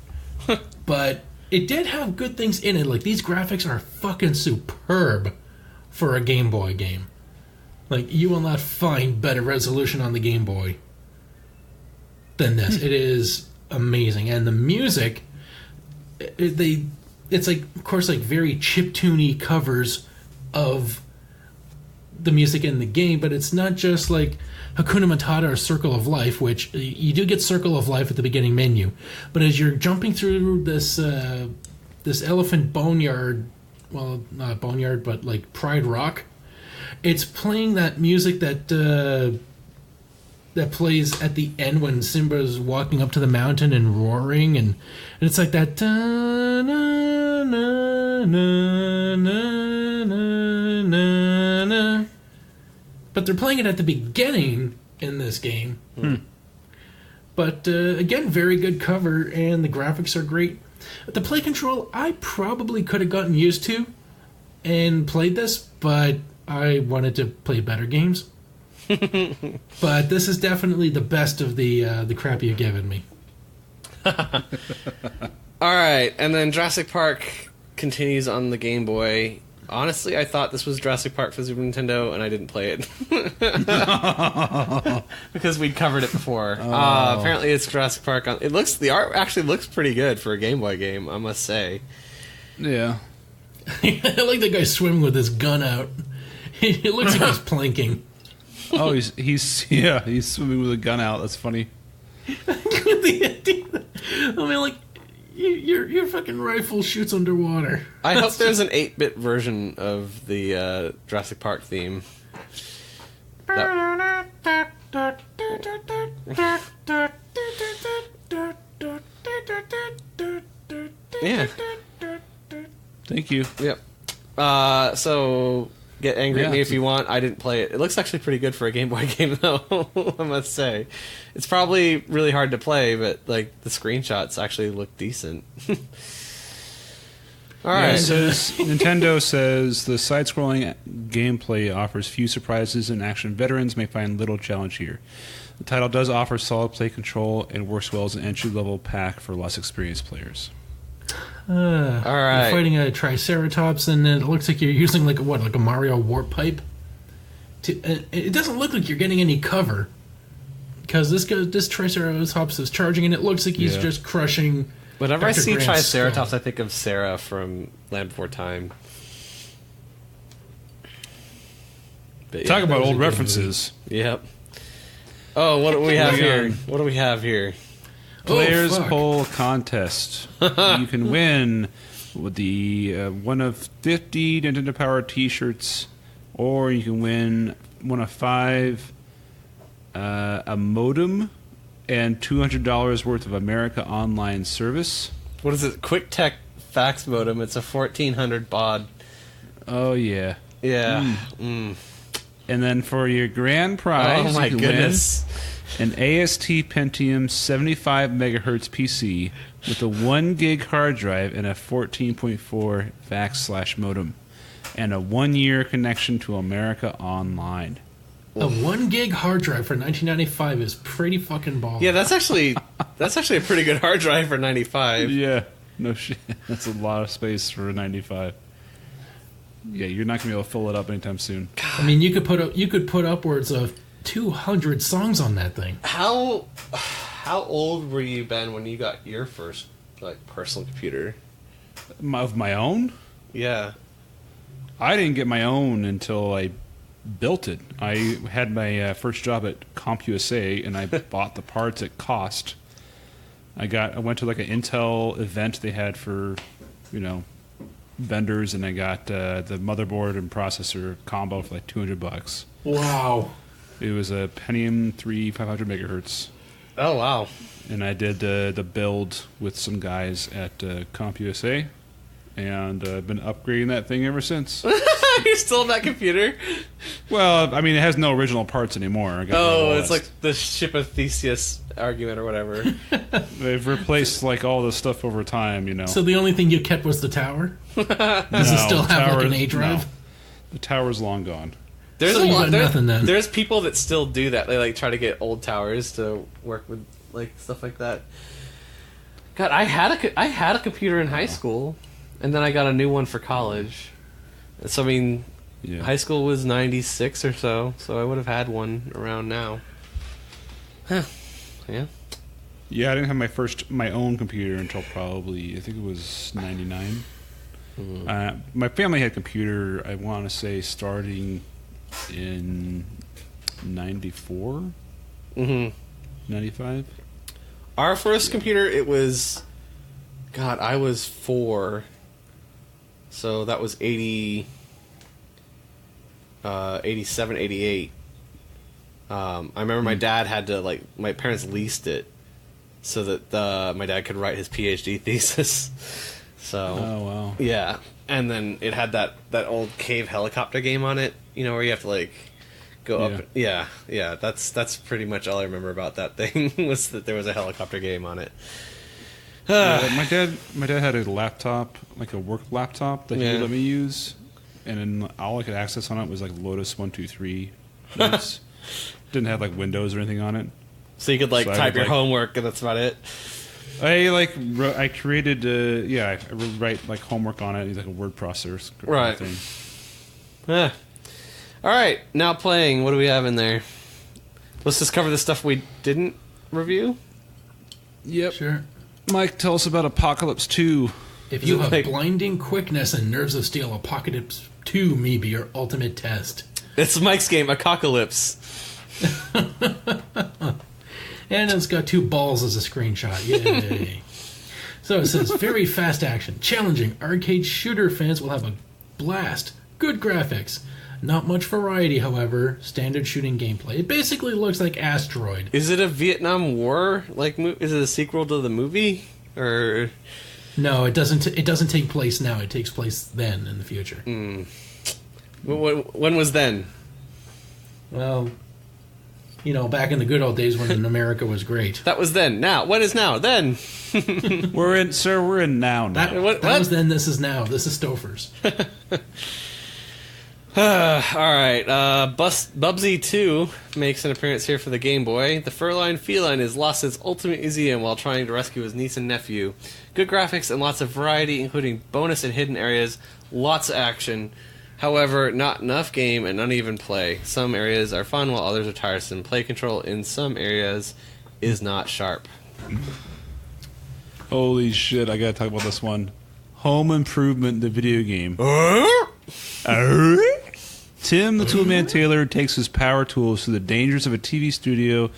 but it did have good things in it. Like, these graphics are fucking superb for a Game Boy game. Like, you will not find better resolution on the Game Boy than this. It is amazing. And the music, it's like, of course, like very chiptune-y covers of the music in the game, but it's not just like Hakuna Matata or Circle of Life, which you do get Circle of Life at the beginning menu, but as you're jumping through this elephant boneyard, well, not boneyard, but like Pride Rock, it's playing that music that plays at the end when Simba's walking up to the mountain and roaring, and it's like that. Da, na, na, na, na, na, na, na. But they're playing it at the beginning in this game. But again, very good cover, and the graphics are great. The play control, I probably could have gotten used to and played this, but I wanted to play better games. But this is definitely the best of the crap you've given me. Alright, and then Jurassic Park continues on the Game Boy. Honestly, I thought this was Jurassic Park for Super Nintendo, and I didn't play it. Because we'd covered it before. Apparently it's Jurassic Park. The art actually looks pretty good for a Game Boy game, I must say. Yeah. I like that guy swimming with his gun out. It looks like he's planking. Oh, he's swimming with a gun out. That's funny. I mean, like, your fucking rifle shoots underwater. I hope there's an 8-bit version of the Jurassic Park theme. Yeah. Thank you. Yep. So get angry at me if you want. I didn't play it. It looks actually pretty good for a Game Boy game, though. I must say, it's probably really hard to play, but like the screenshots actually look decent. All right. Nintendo says the side-scrolling gameplay offers few surprises, and action veterans may find little challenge here. The title does offer solid play control and works well as an entry-level pack for less experienced players. All right. You're fighting a Triceratops, and it looks like you're using like a Mario warp pipe. It doesn't look like you're getting any cover, because this Triceratops is charging, and it looks like he's just crushing. Whenever Dr. I see Grant's Triceratops, skull. I think of Sarah from Land Before Time. But, Talk yeah. about was a old good references. Yep. Oh, what do we have Moving here? on. What do we have here? Players fuck. Poll Contest. You can win with the one of 50 Nintendo Power T-shirts, or you can win one of 5 a modem and $200 worth of America Online service. What is it? Quick Tech fax modem. It's a 1400 baud. Oh yeah. Yeah. And then for your grand prize, Oh my you can goodness. win an AST Pentium 75 megahertz PC with a 1 gig hard drive and a 14.4 fax/modem, and a 1-year connection to America Online. A 1 gig hard drive for 1995 is pretty fucking baller. Yeah, that's actually a pretty good hard drive for 95. Yeah, no shit. That's a lot of space for a 95. Yeah, you're not gonna be able to fill it up anytime soon. I mean, you could put upwards of 200 songs on that thing. How old were you, Ben, when you got your first like personal computer? Of my own? Yeah. I didn't get my own until I built it. I had my first job at CompUSA, and I bought the parts at cost. I went to like an Intel event they had for, vendors, and I got the motherboard and processor combo for like $200. Wow. It was a Pentium 3 500 megahertz. Oh wow. And I did the build with some guys at CompUSA, and I've been upgrading that thing ever since. You're still on that computer? Well, I mean, it has no original parts anymore. It's like the ship of Theseus argument or whatever. They've replaced like all this stuff over time, So the only thing you kept was the tower? Does it still have like an A drive? No. The tower's long gone. There's So a you lot. got nothing then. There's people that still do that. They like try to get old towers to work with like stuff like that. God, I had a computer in high school, and then I got a new one for college. So I mean, Yeah. high school was 96 or so I would have had one around now. Huh. Yeah. Yeah, I didn't have my own computer until probably, I think it was 99. Mm-hmm. My family had a computer, I want to say, starting in 94, Mm-hmm. 95. Our first computer, it was, God, I was 4, so that was 87, 88. I remember my dad had to, like, my parents leased it so that my dad could write his PhD thesis. So, Oh, wow. yeah. And then it had that old cave helicopter game on it, where you have to, like, go up. Yeah. That's pretty much all I remember about that thing was that there was a helicopter game on it. Yeah, my dad had a laptop, like a work laptop that he Yeah. let me use, and then all I could access on it was like Lotus 123 notes. Didn't have like Windows or anything on it. So you could, like, So I type would, your like- homework, and that's about it. I created I would write like homework on it. It's like a word processor Right. thing. Yeah. All right, now playing. What do we have in there? Let's just cover the stuff we didn't review. Yep. Sure. Mike, tell us about Apocalypse 2. If you it have like- blinding quickness and nerves of steel, Apocalypse 2 may be your ultimate test. It's Mike's game, Apocalypse. And it's got 2 balls as a screenshot. Yay. So it says, very fast action, challenging arcade shooter fans will have a blast. Good graphics. Not much variety, however. Standard shooting gameplay. It basically looks like Asteroid. Is it a Vietnam War is it a sequel to the movie or? No, it doesn't. It doesn't take place now. It takes place then in the future. When was then? Well, back in the good old days when America was great. That was then. Now, what is now? Then. We're in now. That What? was then. This is now. This is Stouffer's. All right, Bubsy 2 makes an appearance here for the Game Boy. The fur-lined feline has lost its ultimate museum while trying to rescue his niece and nephew. Good graphics and lots of variety, including bonus and hidden areas. Lots of action. However, not enough game and uneven play. Some areas are fun while others are tiresome. Play control in some areas is not sharp. Holy shit, I gotta talk about this one. Home Improvement, the video game. Tim the Toolman Taylor takes his power tools to the dangers of a TV studio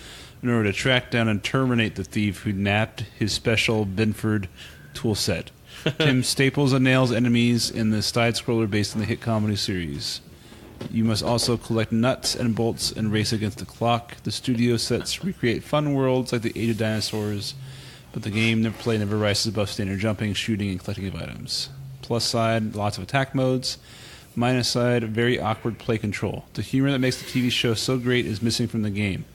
in order to track down and terminate the thief who nabbed his special Binford tool set. Tim staples and nails enemies in the side-scroller based on the hit comedy series. You must also collect nuts and bolts and race against the clock. The studio sets recreate fun worlds like the Age of Dinosaurs, but the game never rises above standard jumping, shooting, and collecting of items. Plus side, lots of attack modes. Minus side, very awkward play control. The humor that makes the TV show so great is missing from the game.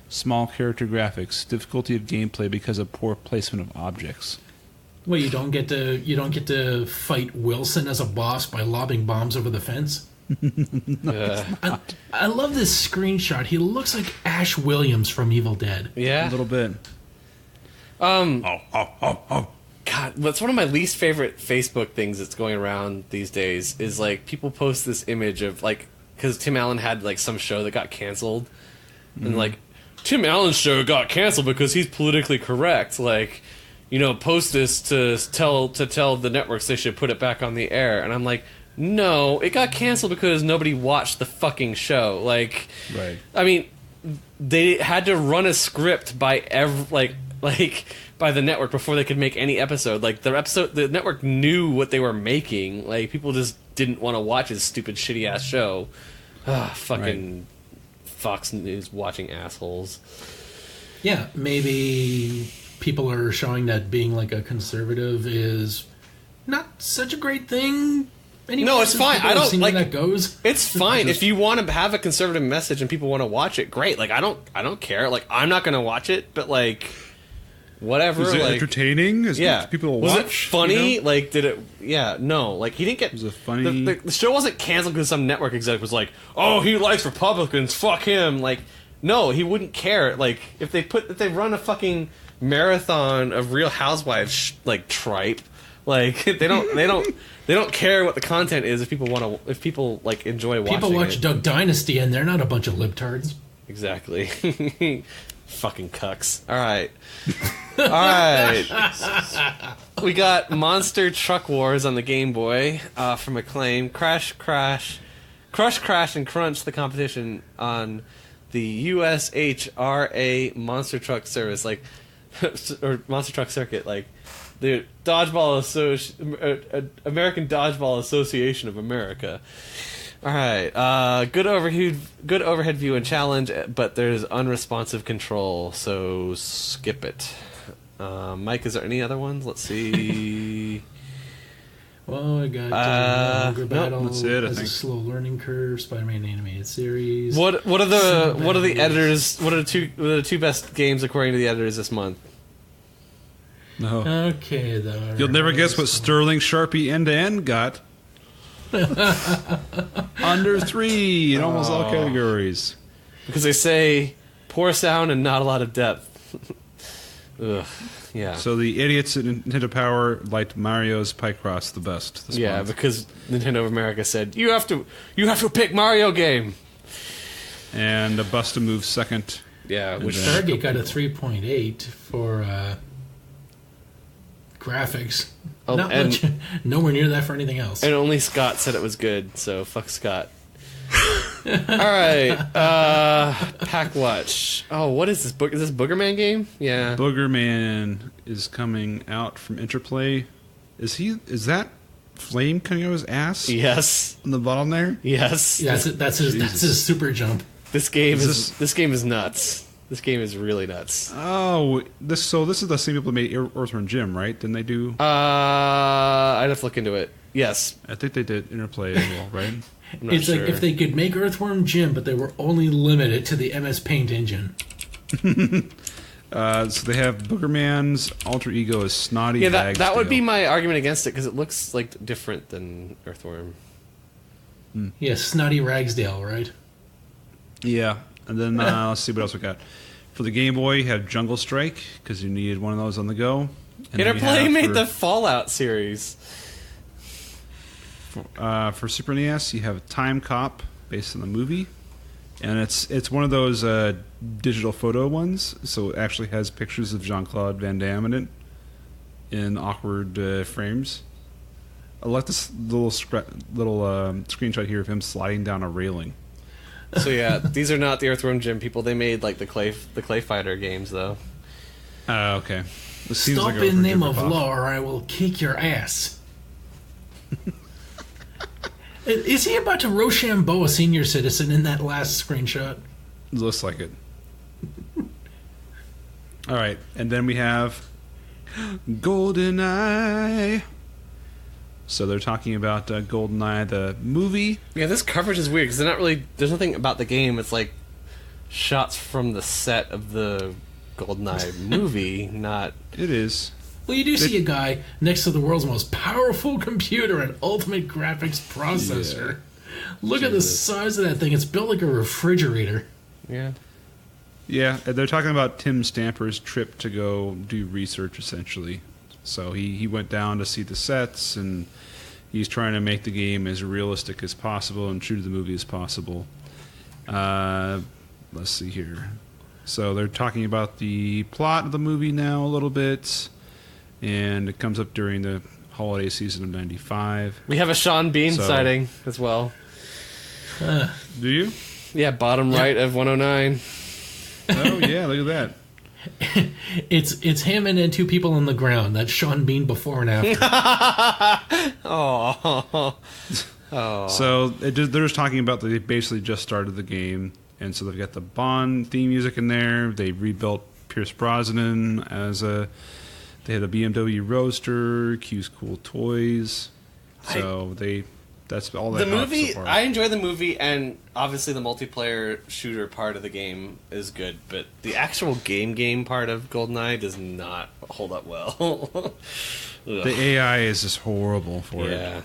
Small character graphics, difficulty of gameplay because of poor placement of objects. Well, you don't get to fight Wilson as a boss by lobbing bombs over the fence. I love this screenshot. He looks like Ash Williams from Evil Dead. Yeah. A little bit. God, what's one of my least favorite Facebook things that's going around these days is like people post this image of like, because Tim Allen had like some show that got canceled, and like Tim Allen's show got canceled because he's politically correct. Like, you know, post this to tell the networks they should put it back on the air, and I'm like, no, it got canceled because nobody watched the fucking show. Like, Right. I mean, they had to run a script by by the network before they could make any episode. Like the network knew what they were making. Like people just didn't want to watch his stupid shitty ass show. Fucking Fox News watching assholes. Yeah, maybe people are showing that being like a conservative is not such a great thing. Anyway, No, it's fine. I don't like that goes. It's fine if you want to have a conservative message and people want to watch it. Great. Like I don't care. Like I'm not going to watch it, but like whatever. Was it like, entertaining? Yeah. People was watch? it funny? You know? Like did it? Yeah. No. Like he didn't get. Was it funny? The show wasn't canceled because some network exec was like, "Oh, he likes Republicans. Fuck him." Like, no, he wouldn't care. Like if they run a fucking marathon of Real Housewives like tripe. Like they don't care what the content is if people like enjoy watching. People watch it. Duck Dynasty and they're not a bunch of libtards. Exactly. Fucking cucks. All right. All right. We got Monster Truck Wars on the Game Boy from Acclaim. Crush, Crash, and Crunch, the competition on the USHRA Monster Truck Service, like, or Monster Truck Circuit, like the American Dodgeball Association of America. All right, good overhead view and challenge, but there's unresponsive control, so skip it. Mike, is there any other ones? Let's see. Well, I got Ogre Battle. that's it, I has a think. slow learning curve. Spider-Man animated series. What are the editors? What are the two best games according to the editors this month? No. Okay, though. You'll never guess what Sterling Sharpie end-to-end got. Under 3 in almost all categories. Because they say poor sound and not a lot of depth. Ugh. Yeah. So the idiots at Nintendo Power liked Mario's Picross the best this month. Because Nintendo of America said you have to pick Mario game. And a Bust a Move second. Yeah, which Stargate got a 3.8 for graphics. Oh, Not and- much. Nowhere near that for anything else. and only Scott said it was good, so fuck Scott. Alright, Pack Watch. Oh, what is this book? Is this Boogerman game? Yeah. Boogerman is coming out from Interplay. Is that flame coming out of his ass? Yes. On the bottom there? Yes. Yeah, that's his super jump. This game Is this game is nuts. This game is really nuts. Oh, this is the same people that made Earthworm Jim, right? Didn't they do? I'd have to look into it. Yes. I think they did Interplay as well, right? I'm not It's sure. like if they could make Earthworm Jim, but they were only limited to the MS Paint engine. So they have Boogerman's alter ego is Snotty. Yeah, that would be Bagsdale. my argument against it because it looks like different than Earthworm. Yeah, Snotty Ragsdale, right? Yeah, and then let's see what else we got. For the Game Boy, you had Jungle Strike because you needed one of those on the go. And then you Interplay have made for- the Fallout series. For Super NES, you have Time Cop based on the movie, and it's one of those digital photo ones. So it actually has pictures of Jean-Claude Van Damme in it in awkward frames. I like this little screenshot here of him sliding down a railing. So yeah, these are not the Earthworm Jim people. They made like the Clay Fighter games though. Okay. This seems Stop like a in the name ripoff. of law or I will kick your ass. Is he about to Rochambeau a senior citizen in that last screenshot? Looks like it. All right, and then we have GoldenEye. So they're talking about GoldenEye, the movie. Yeah, this coverage is weird because they're not really. There's nothing about the game. It's like shots from the set of the GoldenEye movie. Not. It is. Well, you do see a guy next to the world's most powerful computer and ultimate graphics processor. Look at the size of that thing. It's built like a refrigerator. Yeah. Yeah, they're talking about Tim Stamper's trip to go do research, essentially. So he went down to see the sets, and he's trying to make the game as realistic as possible and true to the movie as possible. Let's see here. So they're talking about the plot of the movie now a little bit, and it comes up during the holiday season of '95. We have a Sean Bean sighting as well. Do you? Yeah, bottom right of 109. Oh yeah, look at that. It's him and then two people on the ground. That's Sean Bean before and after. Oh. So they're just talking about that they basically just started the game, and so they've got the Bond theme music in there. They rebuilt Pierce Brosnan as a. They had a BMW Roadster, Q's Cool Toys. So that's all they The have movie, so far. I enjoy the movie, and obviously the multiplayer shooter part of the game is good, but the actual game part of GoldenEye does not hold up well. The AI is just horrible for it. Yeah.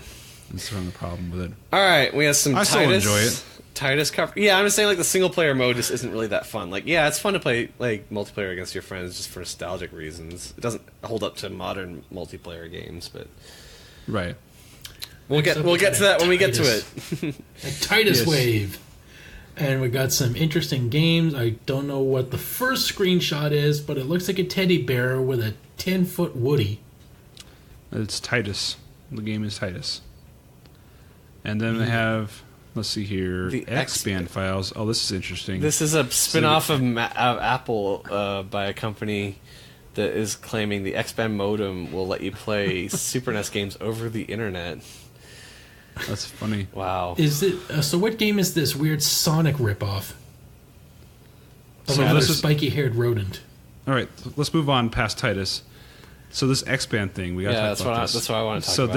That's the only problem with it. All right, we have some I Titus. still enjoy it. Titus cover. Yeah, I'm just saying, like, the single player mode just isn't really that fun. Like, yeah, it's fun to play like multiplayer against your friends just for nostalgic reasons. It doesn't hold up to modern multiplayer games, but Right. we'll get to that when we get to it. A Titus Yes. wave. And we got some interesting games. I don't know what the first screenshot is, but it looks like a teddy bear with a 10-foot Woody. It's Titus. The game is Titus. And then they have, let's see here, The X-Band files. Oh, this is interesting. This is a spin-off of Apple by a company that is claiming the X-Band modem will let you play Super NES games over the internet. That's funny. Wow. Is it? So what game is this weird Sonic ripoff? Of So another this is- spiky-haired rodent. All right, let's move on past Titus. So this X-Band thing, we got to Yeah, talk that's about what this. that's what I want to talk So about.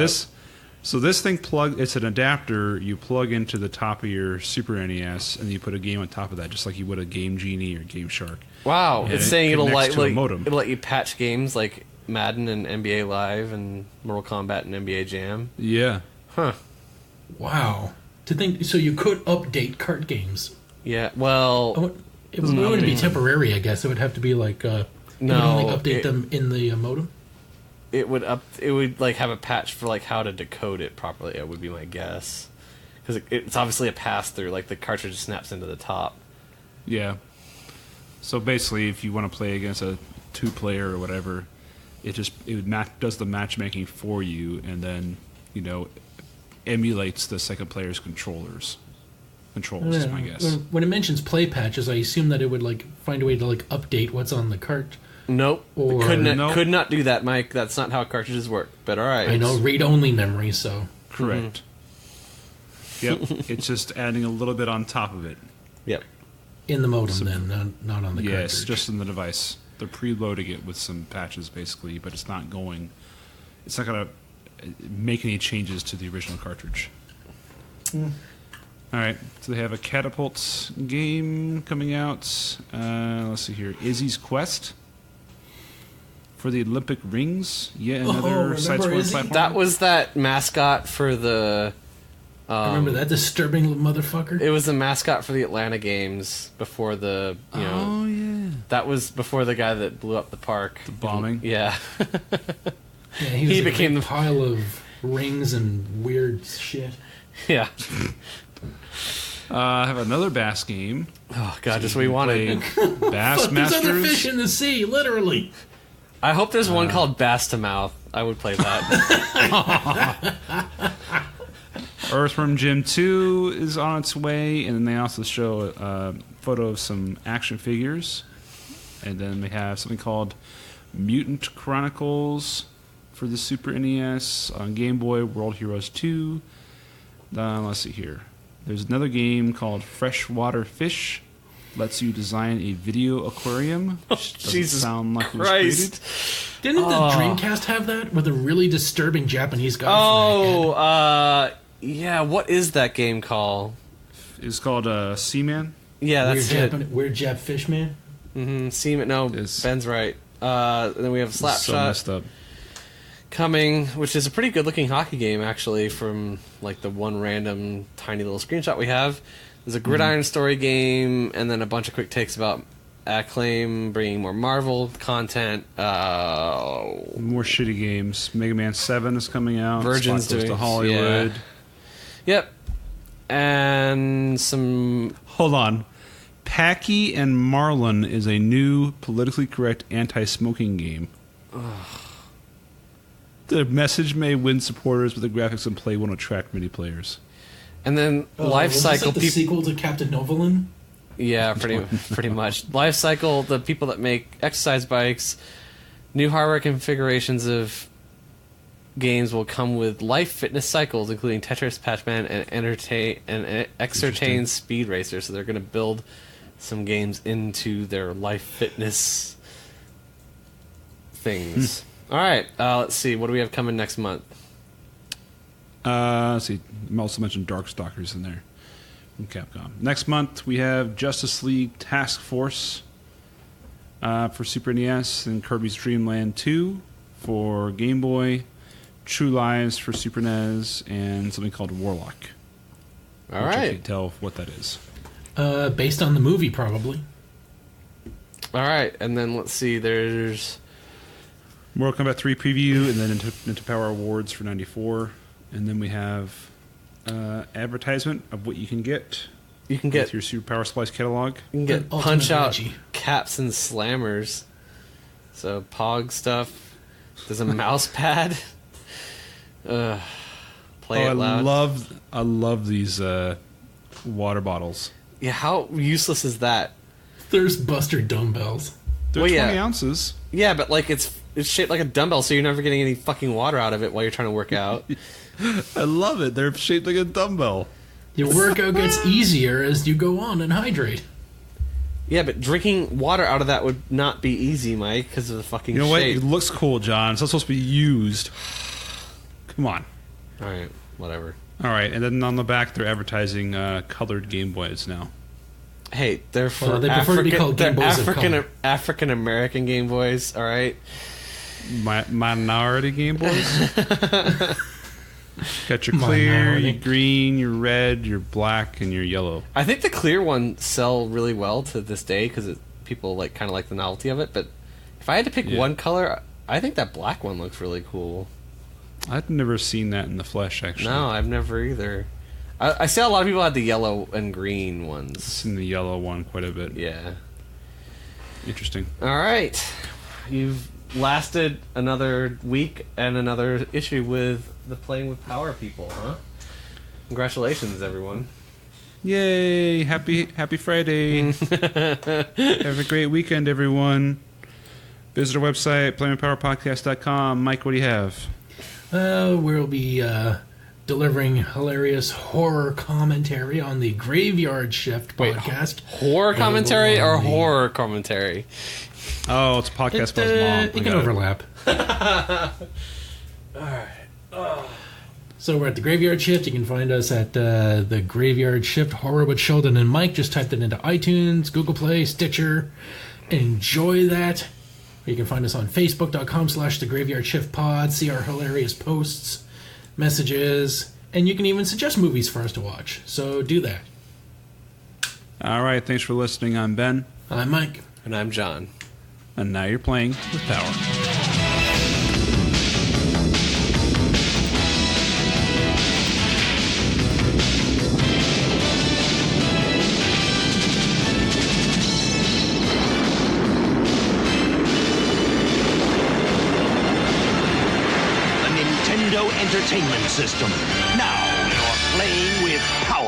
this thing it's an adapter you plug into the top of your Super NES, and you put a game on top of that, just like you would a Game Genie or Game Shark. Wow, And it's it saying it'll connects like to a modem. it'll let you patch games like Madden and NBA Live and Mortal Kombat and NBA Jam. Yeah. Huh. Wow. To think, so you could update cart games. Yeah. Well, It wouldn't be temporary, I guess. It would have to be like, you would only update them in the modem? it would like have a patch for like how to decode it properly. It would be my guess, because it's obviously a pass through. Like the cartridge snaps into the top. Yeah. So basically, if you want to play against a 2-player or whatever, it does the matchmaking for you, and then emulates the second player's controls. Is my guess. When it mentions play patches, I assume that it would like find a way to like update what's on the cart. Nope. Or- Could not do that, Mike. That's not how cartridges work. But all right. I know read-only memory, so Correct. Yep. It's just adding a little bit on top of it. Yep. in the modem then, not on the Yes, cartridge. just in the device. They're preloading it with some patches, basically, but it's not going to make any changes to the original cartridge. All right, so they have a Catapult game coming out. Let's see here. Izzy's Quest for the Olympic Rings. Yet another remember side-scrolling Izzy? platform. That was that mascot for the. I remember that disturbing motherfucker. It was the mascot for the Atlanta games before the. Oh, yeah. That was before the guy that blew up the park. The bombing? Yeah. Yeah, he was he a became big the- pile of rings and weird shit. Yeah. I have another Bass game. Oh god, just what we wanted. Play Bass Fuck, there's other Masters. fish in the sea, literally. I hope there's one called Bass to Mouth. I would play that. Earthworm Jim 2 is on its way, and then they also show a photo of some action figures. And then they have something called Mutant Chronicles for the Super NES on Game Boy, World Heroes 2. Let's see here. There's another game called Freshwater Fish. Lets you design a video aquarium. Which doesn't Jesus sound like it was created. Christ. Didn't the Dreamcast have that with a really disturbing Japanese guy? Yeah, what is that game called? It's called Seaman. Yeah, weird that's it. Weird Jap fish man. See it? No, It's- Ben's right. Then we have So Slapshot. messed up. coming, which is a pretty good-looking hockey game, actually, from like the one random tiny little screenshot we have. There's a Gridiron story game, and then a bunch of quick takes about Acclaim bringing more Marvel content. More shitty games. Mega Man 7 is coming out. Virgin's Spot Goes doing to Hollywood. Yeah. Yep. And some... Hold on. Packy and Marlin is a new politically correct anti-smoking game. The message may win supporters, but the graphics and play won't attract many players. And then Life was Cycle... this like the sequel to Captain Novolin? Yeah, pretty much. Life Cycle, the people that make exercise bikes, new hardware configurations of games will come with life fitness cycles, including Tetris, Patchman, and Exertain Speed Racer. So they're going to build some games into their life fitness things. All right, let's see. What do we have coming next month? Let's see. I also mentioned Darkstalkers in there from Capcom. Next month, we have Justice League Task Force for Super NES and Kirby's Dream Land 2 for Game Boy, True Lies for Super NES, and something called Warlock. All which right. I can't tell what that is. Based on the movie, probably. All right, and then let's see. There's Mortal Kombat 3 preview, and then Nintendo Power Awards for 94. And then we have advertisement of what you can get. You can get your Super Power Splice catalog. You can get Ultimate punch out Reggie. caps and slammers. So Pog stuff. There's a mouse pad. Play it loud. I love these water bottles. Yeah, how useless is that? There's Buster dumbbells. They're 20 ounces. Yeah, but like it's shaped like a dumbbell, so you're never getting any fucking water out of it while you're trying to work out. I love it. They're shaped like a dumbbell. Your workout gets easier as you go on and hydrate. Yeah, but drinking water out of that would not be easy, Mike, because of the fucking You know what? shape. It looks cool, John. It's not supposed to be used. Come on. All right, whatever. All right, and then on the back, they're advertising colored Game Boys now. Hey, they're for they prefer to be called Game Boys of color. African American Game Boys. All right. Minority Game Boys. Got your clear, Minority. your green, your red, your black, and your yellow. I think the clear ones sell really well to this day because people like kind of like the novelty of it. But if I had to pick one color, I think that black one looks really cool. I've never seen that in the flesh, actually. No, I've never either. I see a lot of people have the yellow and green I've ones. seen the yellow one quite a bit. Yeah. Interesting. All right. You've lasted another week and another issue with the Playing with Power people, huh? Congratulations, everyone. Yay! Happy Friday. Have a great weekend, everyone. Visit our website, playingwithpowerpodcast.com. Mike, what do you have? We'll be delivering hilarious horror commentary on the Graveyard Shift podcast. Horror commentary or Available on the- horror commentary? Oh, it's a podcast about his mom. It can overlap. So we're at the Graveyard Shift. You can find us at the Graveyard Shift Horror with Sheldon and Mike. Just type that into iTunes, Google Play, Stitcher. Enjoy that. You can find us on Facebook.com/The Graveyard Shift Pod. See our hilarious posts, messages, and you can even suggest movies for us to watch. So do that. All right, thanks for listening. I'm Ben. I'm Mike. And I'm John. And now you're playing with Power. The Nintendo Entertainment System. Now you're playing with power.